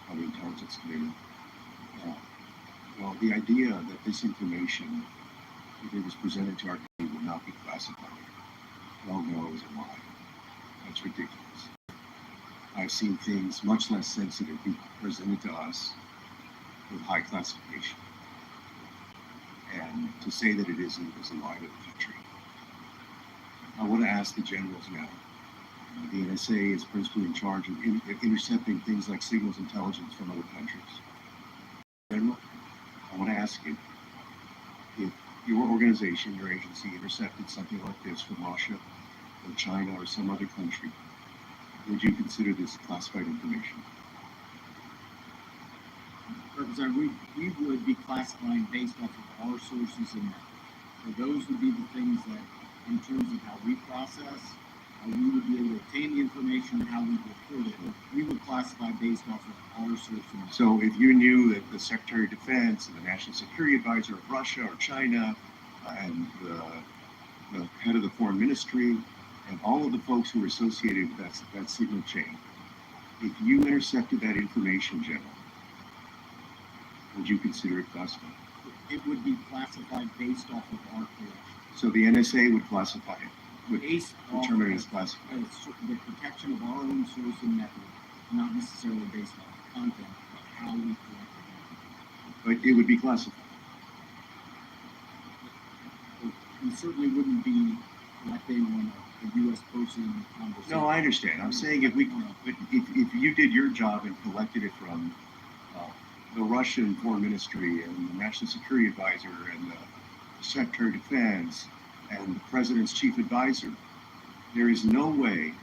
on the Intelligence Committee. Well, the idea that this information, if it was presented to our committee, would not be classified, we all know is a lie. That's ridiculous. I've seen things much less sensitive be presented to us with high classification. And to say that it isn't is a lie to the country. I want to ask the generals now. The NSA is principally in charge of intercepting things like signals intelligence from other countries. General, I want to ask you, if your organization, your agency, intercepted something like this from Russia or China or some other country, would you consider this classified information? Representative, we would be classifying based off of our sources and so those would be the things that, in terms of how we process, how we would be able to obtain the information and how we report it, we would classify based off of our sources. So if you knew that the Secretary of Defense and the National Security Advisor of Russia or China and the head of the Foreign Ministry and all of the folks who were associated with that signal chain, if you intercepted that information, General, would you consider it classified? It would be classified based off of our collection. So the NSA would classify it, would Based determine it off as classified. of the protection of our own sourcing method, not necessarily based on the content, but how we collect it. But it would be classified. We certainly wouldn't be collecting on a U.S. person conversation. No, I understand. I'm saying if you did your job and collected it from the Russian Foreign Ministry and the National Security Advisor and the Secretary of Defense and the President's Chief Advisor, there is no way,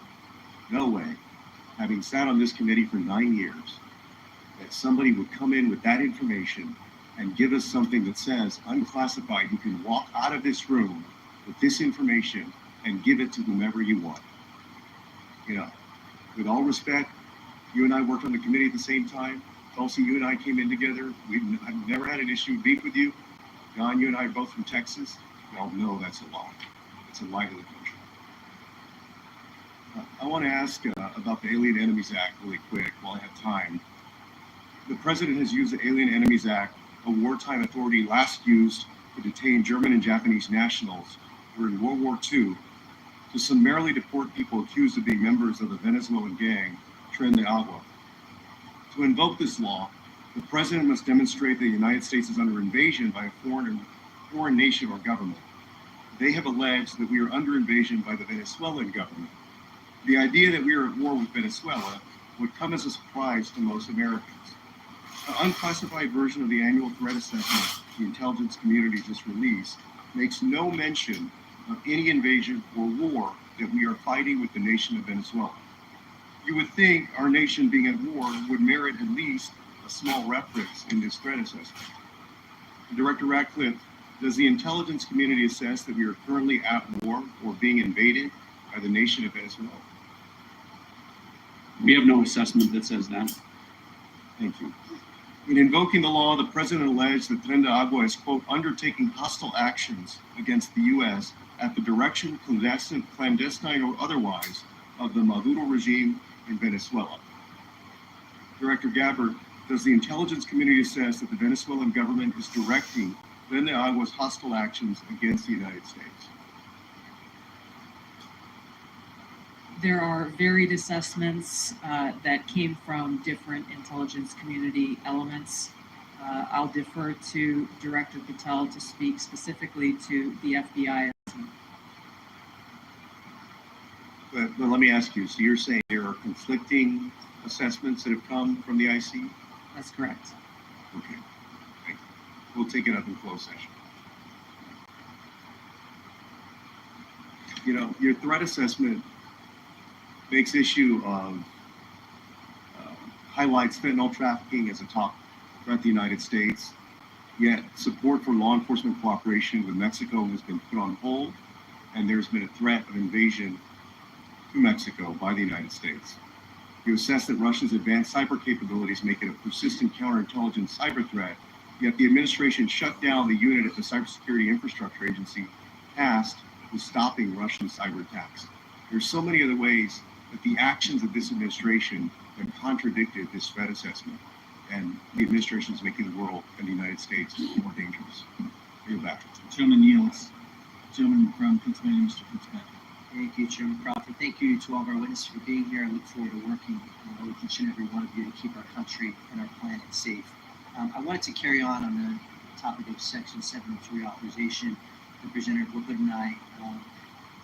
having sat on this committee for 9 years, that somebody would come in with that information and give us something that says unclassified. You can walk out of this room with this information and give it to whomever you want. You know, with all respect, you and I worked on the committee at the same time. Tulsi, you and I came in together. I've never had an issue with beef with you. John, you and I are both from Texas. We all know that's a lie. It's a lie to the country. I want to ask about the Alien Enemies Act really quick while I have time. The president has used the Alien Enemies Act, a wartime authority last used to detain German and Japanese nationals during World War II, to summarily deport people accused of being members of the Venezuelan gang, Tren de Agua. To invoke this law, the president must demonstrate that the United States is under invasion by a foreign nation or government. They have alleged that we are under invasion by the Venezuelan government. The idea that we are at war with Venezuela would come as a surprise to most Americans. The unclassified version of the annual threat assessment the intelligence community just released makes no mention of any invasion or war that we are fighting with the nation of Venezuela. You would think our nation being at war would merit at least a small reference in this threat assessment. Director Ratcliffe, does the intelligence community assess that we are currently at war or being invaded by the nation of Venezuela? We have no assessment that says that. Thank you. In invoking the law, the president alleged that Tren de Agua is, quote, undertaking hostile actions against the U.S. at the direction, clandestine or otherwise, of the Maduro regime in Venezuela. Director Gabbard, does the intelligence community assess that the Venezuelan government is directing Tren de Agua's hostile actions against the United States? There are varied assessments that came from different intelligence community elements. I'll defer to Director Patel to speak specifically to the FBI. But let me ask you, so you're saying there are conflicting assessments that have come from the IC? That's correct. Okay. Thank you. We'll take it up in closed session. You know, your threat assessment makes issue of highlights fentanyl trafficking as a top threat to the United States, yet support for law enforcement cooperation with Mexico has been put on hold, and there's been a threat of invasion to Mexico by the United States. You assess that Russia's advanced cyber capabilities make it a persistent counterintelligence cyber threat, yet the administration shut down the unit at the Cybersecurity Infrastructure Agency tasked with stopping Russian cyber attacks. There's so many other ways that the actions of this administration have contradicted this threat assessment, and the administration is making the world and the United States more dangerous. You're back. Gentleman yields. Gentleman from Pennsylvania, Mr. Fitzpatrick. Thank you, Chairman Crawford. Thank you to all of our witnesses for being here. I look forward to working with each and every one of you to keep our country and our planet safe. I wanted to carry on the topic of Section 703 authorization. Representative Woodward and I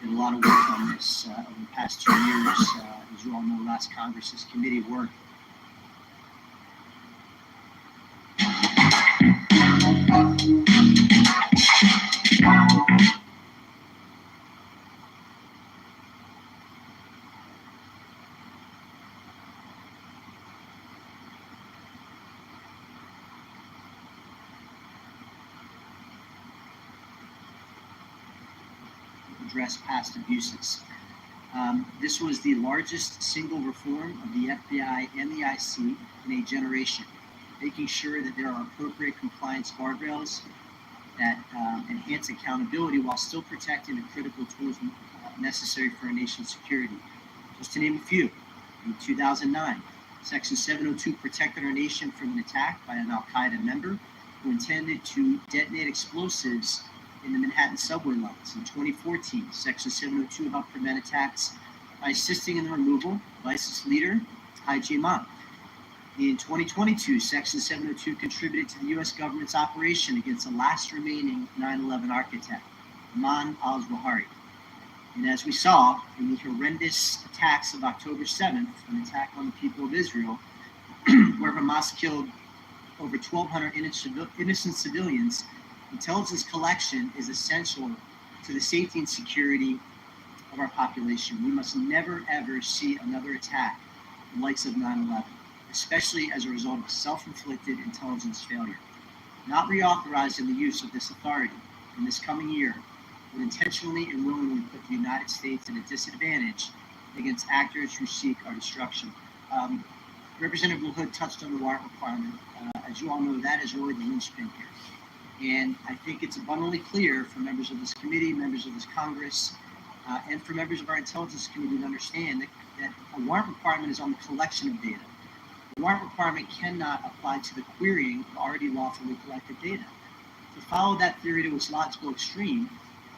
did a lot of work on this over the past 2 years. As you all know, last Congress, this committee worked address past abuses. This was the largest single reform of the FBI and the IC in a generation, making sure that there are appropriate compliance guardrails that enhance accountability while still protecting the critical tools necessary for our nation's security. Just to name a few, in 2009, Section 702 protected our nation from an attack by an Al-Qaeda member who intended to detonate explosives in the Manhattan subway lines. In 2014, Section 702 helped prevent attacks by assisting in the removal of ISIS leader Haji Imam. In 2022, Section 702 contributed to the U.S. government's operation against the last remaining 9/11 architect, Ayman al-Zawahiri. And as we saw in the horrendous attacks of October 7th, an attack on the people of Israel, where Hamas killed over 1,200 innocent civilians, intelligence collection is essential to the safety and security of our population. We must never, ever see another attack the likes of 9/11, especially as a result of self-inflicted intelligence failure. Not reauthorizing the use of this authority in this coming year would intentionally and willingly put the United States at a disadvantage against actors who seek our destruction. Representative LaHood touched on the warrant requirement. As you all know, that is really the linchpin here. And I think it's abundantly clear for members of this committee, members of this Congress, and for members of our intelligence community to understand that a warrant requirement is on the collection of data. The warrant requirement cannot apply to the querying of already lawfully collected data. To follow that theory to its logical extreme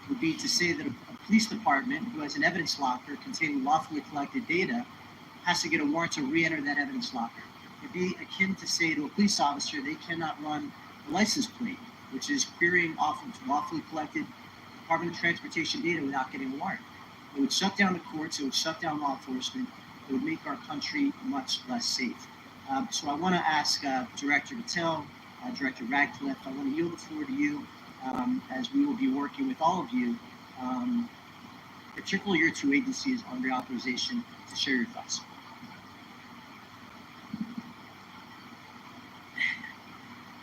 would be to say that a police department who has an evidence locker containing lawfully collected data has to get a warrant to re-enter that evidence locker. It'd be akin to say to a police officer they cannot run a license plate, which is querying off of lawfully collected Department of Transportation data without getting a warrant. It would shut down the courts, it would shut down law enforcement, it would make our country much less safe. So I want to ask Director Patel, Director Radcliffe, I want to yield the floor to you as we will be working with all of you, particularly your two agencies on reauthorization, to share your thoughts.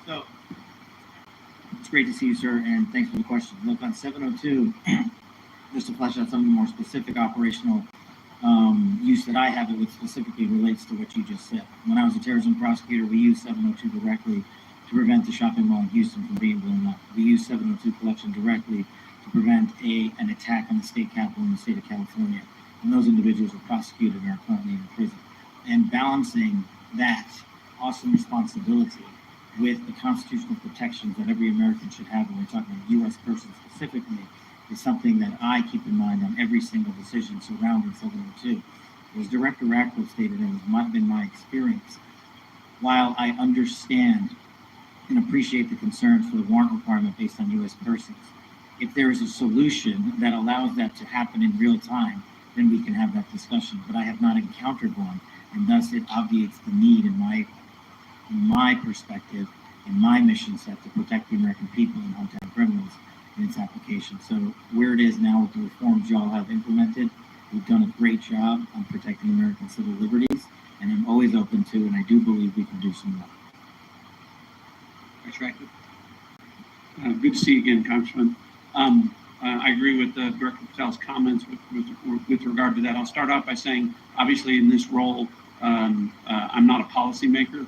So, it's great to see you, sir, and thanks for the question. Look, on 702, just to flesh out some of the more specific operational use that I have, it specifically relates to what you just said. When I was a terrorism prosecutor, we used 702 directly to prevent the shopping mall in Houston from being blown up. We used 702 collection directly to prevent an attack on the state capitol in the state of California. And those individuals were prosecuted and are currently in prison. And balancing that awesome responsibility with the constitutional protections that every American should have, when we're talking about U.S. persons specifically, is something that I keep in mind on every single decision surrounding 702. As Director Radcliffe stated, and it's been my experience, while I understand and appreciate the concerns for the warrant requirement based on U.S. persons. If there is a solution that allows that to happen in real time, then we can have that discussion. But I have not encountered one, and thus it obviates the need in my perspective, in my mission set to protect the American people and hometown criminals in its application. So where it is now with the reforms y'all have implemented, we've done a great job on protecting American civil liberties, and I'm always open to, and I do believe we can do some more. Vice Ratcliffe? Good to see you again, Congressman. I agree with Director Patel's comments with regard to that. I'll start out by saying, obviously in this role, I'm not a policymaker,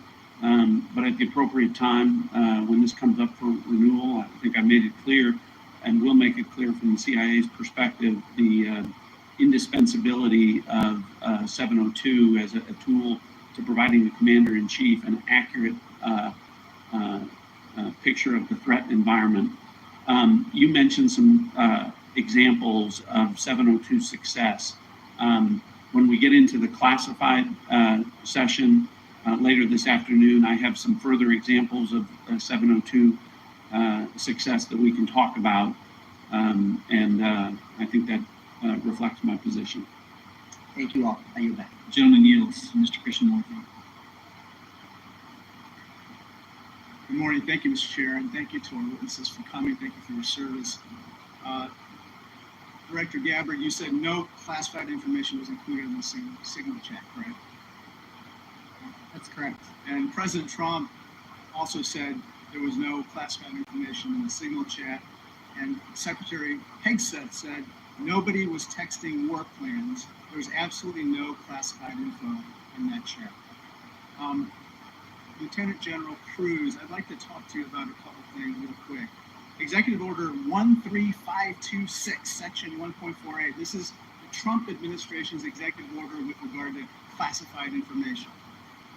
but at the appropriate time, when this comes up for renewal, I think I made it clear and will make it clear from the CIA's perspective, the indispensability of 702 as a tool to providing the commander-in-chief an accurate picture of the threat environment. You mentioned some examples of 702 success. When we get into the classified session later this afternoon, I have some further examples of 702 success that we can talk about, and I think that reflects my position. Thank you all. I yield back. Gentleman yields. Mr. Krishnamurthy. Good morning. Thank you, Mr. Chair, and thank you to our witnesses for coming. Thank you for your service. Director Gabbard, you said no classified information was included in the signal chat, correct? That's correct. And President Trump also said there was no classified information in the signal chat, and Secretary Hegseth said nobody was texting war plans. There was absolutely no classified info in that chat. Lieutenant General Cruz, I'd like to talk to you about a couple things real quick. Executive Order 13526, Section 1.48. This is the Trump administration's executive order with regard to classified information.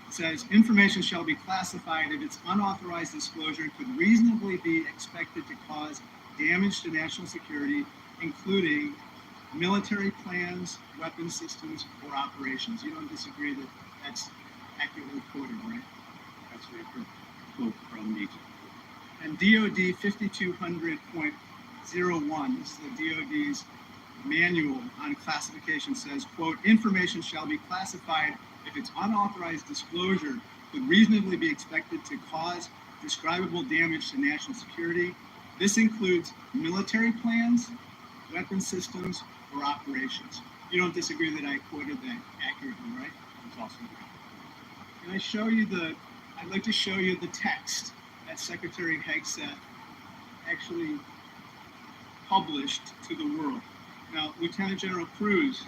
It says, information shall be classified if its unauthorized disclosure could reasonably be expected to cause damage to national security, including military plans, weapons systems, or operations. You don't disagree that that's accurately quoted, right? That's a quote from the and DOD 5200.01, this is the DOD's manual on classification, says, quote, information shall be classified if its unauthorized disclosure could reasonably be expected to cause describable damage to national security. This includes military plans, weapon systems, or operations. You don't disagree that I quoted that accurately, right? That's awesome. Can I show you I'd like to show you the text that Secretary Hegseth actually published to the world. Now, Lieutenant General Cruz,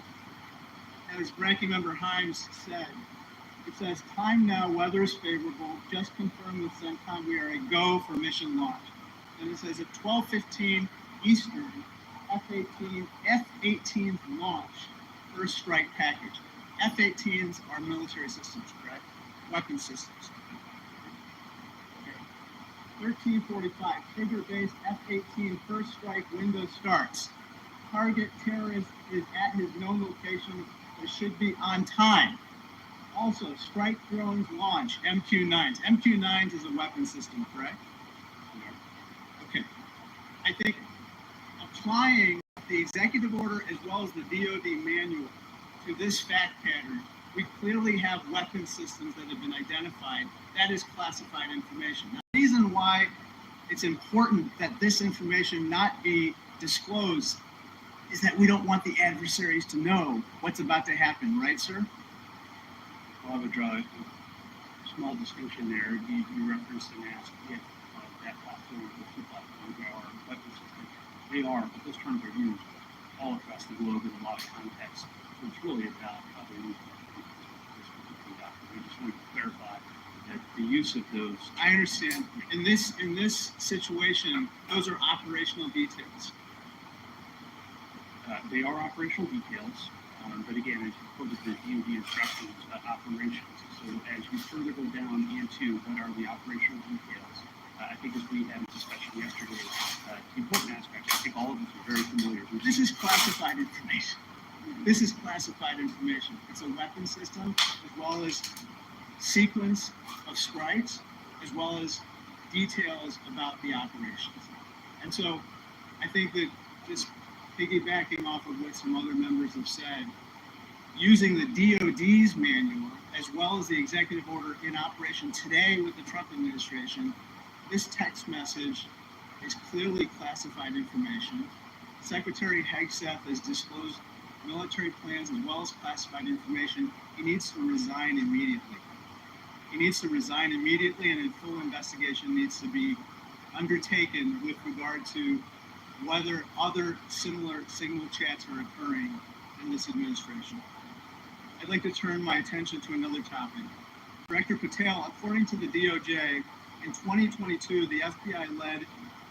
as Ranking Member Himes said, it says, time now, weather is favorable, just confirmed with CENTCOM we are a go for mission launch. And it says at 12:15 Eastern, F-18 launch, first strike package. F-18s are military systems, correct? Weapon systems. 1345, trigger-based F-18 first strike window starts. Target terrorist is at his known location, but should be on time. Also, strike drones launch, MQ-9s. MQ-9s is a weapon system, correct? Okay. I think applying the executive order as well as the DOD manual to this fact pattern, we clearly have weapon systems that have been identified. That is classified information. Now, the reason why it's important that this information not be disclosed is that we don't want the adversaries to know what's about to happen, right, sir? Well, I would draw a small distinction there. You referenced and asked if that platform, the two platforms are weapon systems. They are, but those terms are used all across the globe in a lot of contexts. So it's really about how they use this particular document. I just want to clarify that the use of those. I understand. In this situation, those are operational details. They are operational details, but again, as you quoted the DOD instructions, operations. So as you further go down into what are the operational details, I think as we had a discussion yesterday, the important aspects, I think all of us are very familiar with. This is classified information. This is classified information. It's a weapon system, as well as sequence of strikes, as well as details about the operations. And so I think that just piggybacking off of what some other members have said, using the DOD's manual as well as the executive order in operation today with the Trump administration, this text message is clearly classified information. Secretary Hegseth has disclosed military plans as well as classified information. He needs to resign immediately. He needs to resign immediately, and a full investigation needs to be undertaken with regard to whether other similar signal chats are occurring in this administration. I'd like to turn my attention to another topic. Director Patel, according to the DOJ, in 2022, the FBI led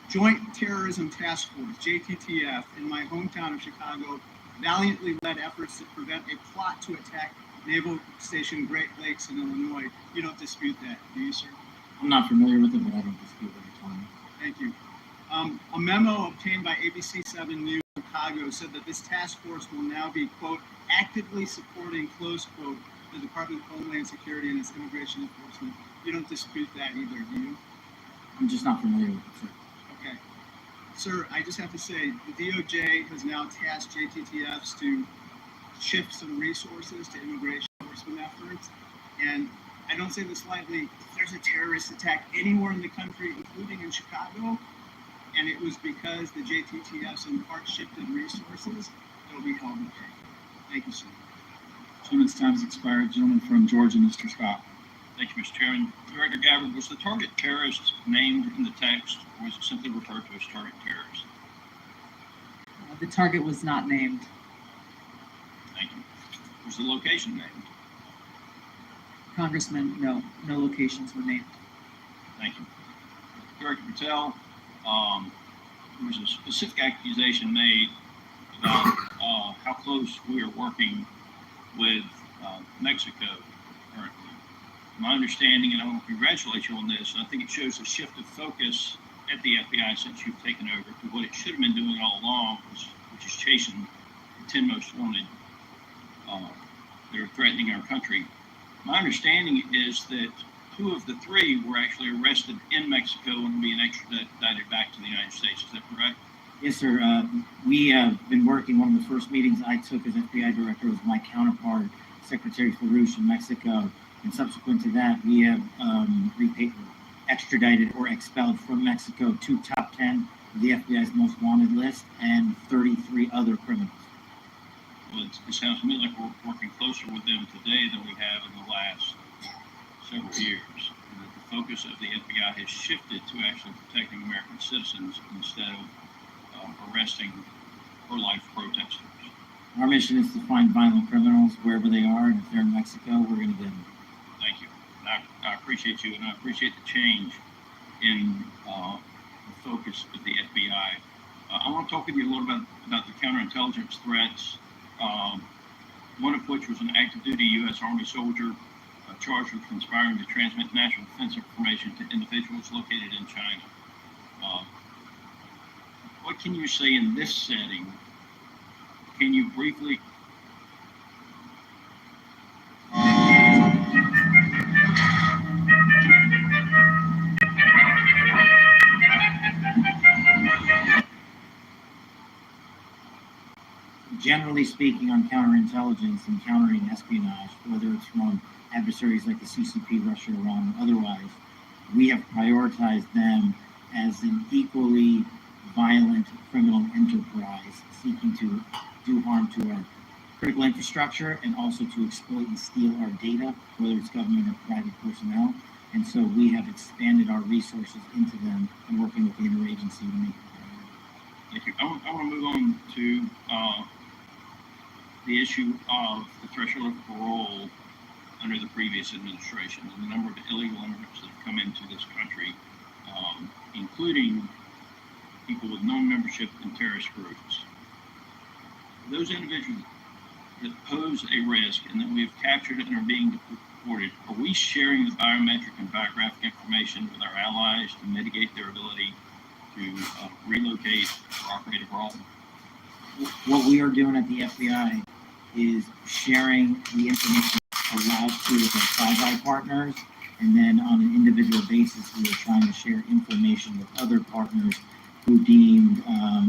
Joint Terrorism Task Force, JTTF, in my hometown of Chicago, valiantly led efforts to prevent a plot to attack Naval Station Great Lakes in Illinois. You don't dispute that, do you, sir? I'm not familiar with it, but I don't dispute what you're telling me. Thank you. A memo obtained by ABC 7 News Chicago said that this task force will now be, quote, actively supporting, close quote, the Department of Homeland Security and its immigration enforcement. You don't dispute that either, do you? I'm just not familiar with it, sir. Okay. Sir, I just have to say, the DOJ has now tasked JTTFs to shift some resources to immigration enforcement efforts. And I don't say this lightly, if there's a terrorist attack anywhere in the country, including in Chicago, and it was because the JTTFs in part shifted resources, they'll be held to pay. Thank you, sir. Gentleman's time has expired. Gentleman from Georgia, Mr. Scott. Thank you, Mr. Chairman. Director Gabbard, was the target terrorist named in the text, or was it simply referred to as target terrorist? The target was not named. Thank you. Was the location named? Congressman, no locations were named. Thank you. Director Patel, there was a specific accusation made about how close we are working with Mexico currently. My understanding, and I want to congratulate you on this, and I think it shows a shift of focus at the FBI since you've taken over to what it should have been doing all along, which is chasing the 10 most wanted that are threatening our country. My understanding is that 2 of the 3 were actually arrested in Mexico and being extradited back to the United States. Is that correct? Yes, sir. We have been working. One of the first meetings I took as FBI director was my counterpart, Secretary Farouche in Mexico. And subsequent to that, we have extradited or expelled from Mexico 2 top 10 of the FBI's most wanted list and 33 other criminals. Well, it sounds to me like we're working closer with them today than we have in the last several years. And that the focus of the FBI has shifted to actually protecting American citizens instead of arresting pro-life protesters. Our mission is to find violent criminals wherever they are, and if they're in Mexico, we're going to get them. Thank you. And I appreciate you, and I appreciate the change in the focus of the FBI. I want to talk with you a little bit about the counterintelligence threats, one of which was an active duty U.S. Army soldier charged with conspiring to transmit national defense information to individuals located in China. What can you say in this setting? Can you briefly... Generally speaking, on counterintelligence and countering espionage, whether it's from adversaries like the CCP, Russia, Iran, or otherwise, we have prioritized them as an equally violent criminal enterprise seeking to do harm to our critical infrastructure and also to exploit and steal our data, whether it's government or private personnel. And so we have expanded our resources into them and working with the interagency to make it better. Thank you. I want to move on to the issue of the threshold of parole under the previous administration and the number of illegal immigrants that have come into this country, including people with known membership in terrorist groups. Those individuals that pose a risk and that we have captured and are being deported, are we sharing the biometric and biographic information with our allies to mitigate their ability to relocate or operate abroad? What we are doing at the FBI is sharing the information allowed to with our side partners And then on an individual basis, we are trying to share information with other partners who deemed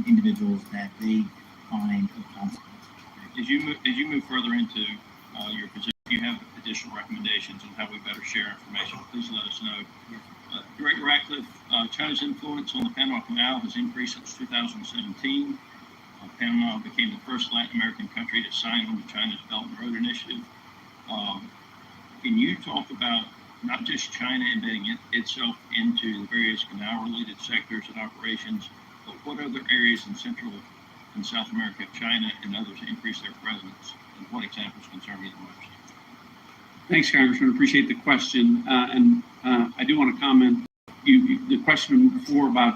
individuals that they find of consequence. As you move further into your position, if you have additional recommendations on how we better share information, please let us know. Director Ratcliffe, China's influence on the Panama Canal has increased since 2017. Panama became the first Latin American country to sign on to China's Belt and Road Initiative. Can you talk about not just China embedding itself into the various canal-related sectors and operations, but what other areas in Central and South America, China and others increase their presence, and what examples concern you the most? Thanks, Congressman. Appreciate the question. I do want to comment. The question before about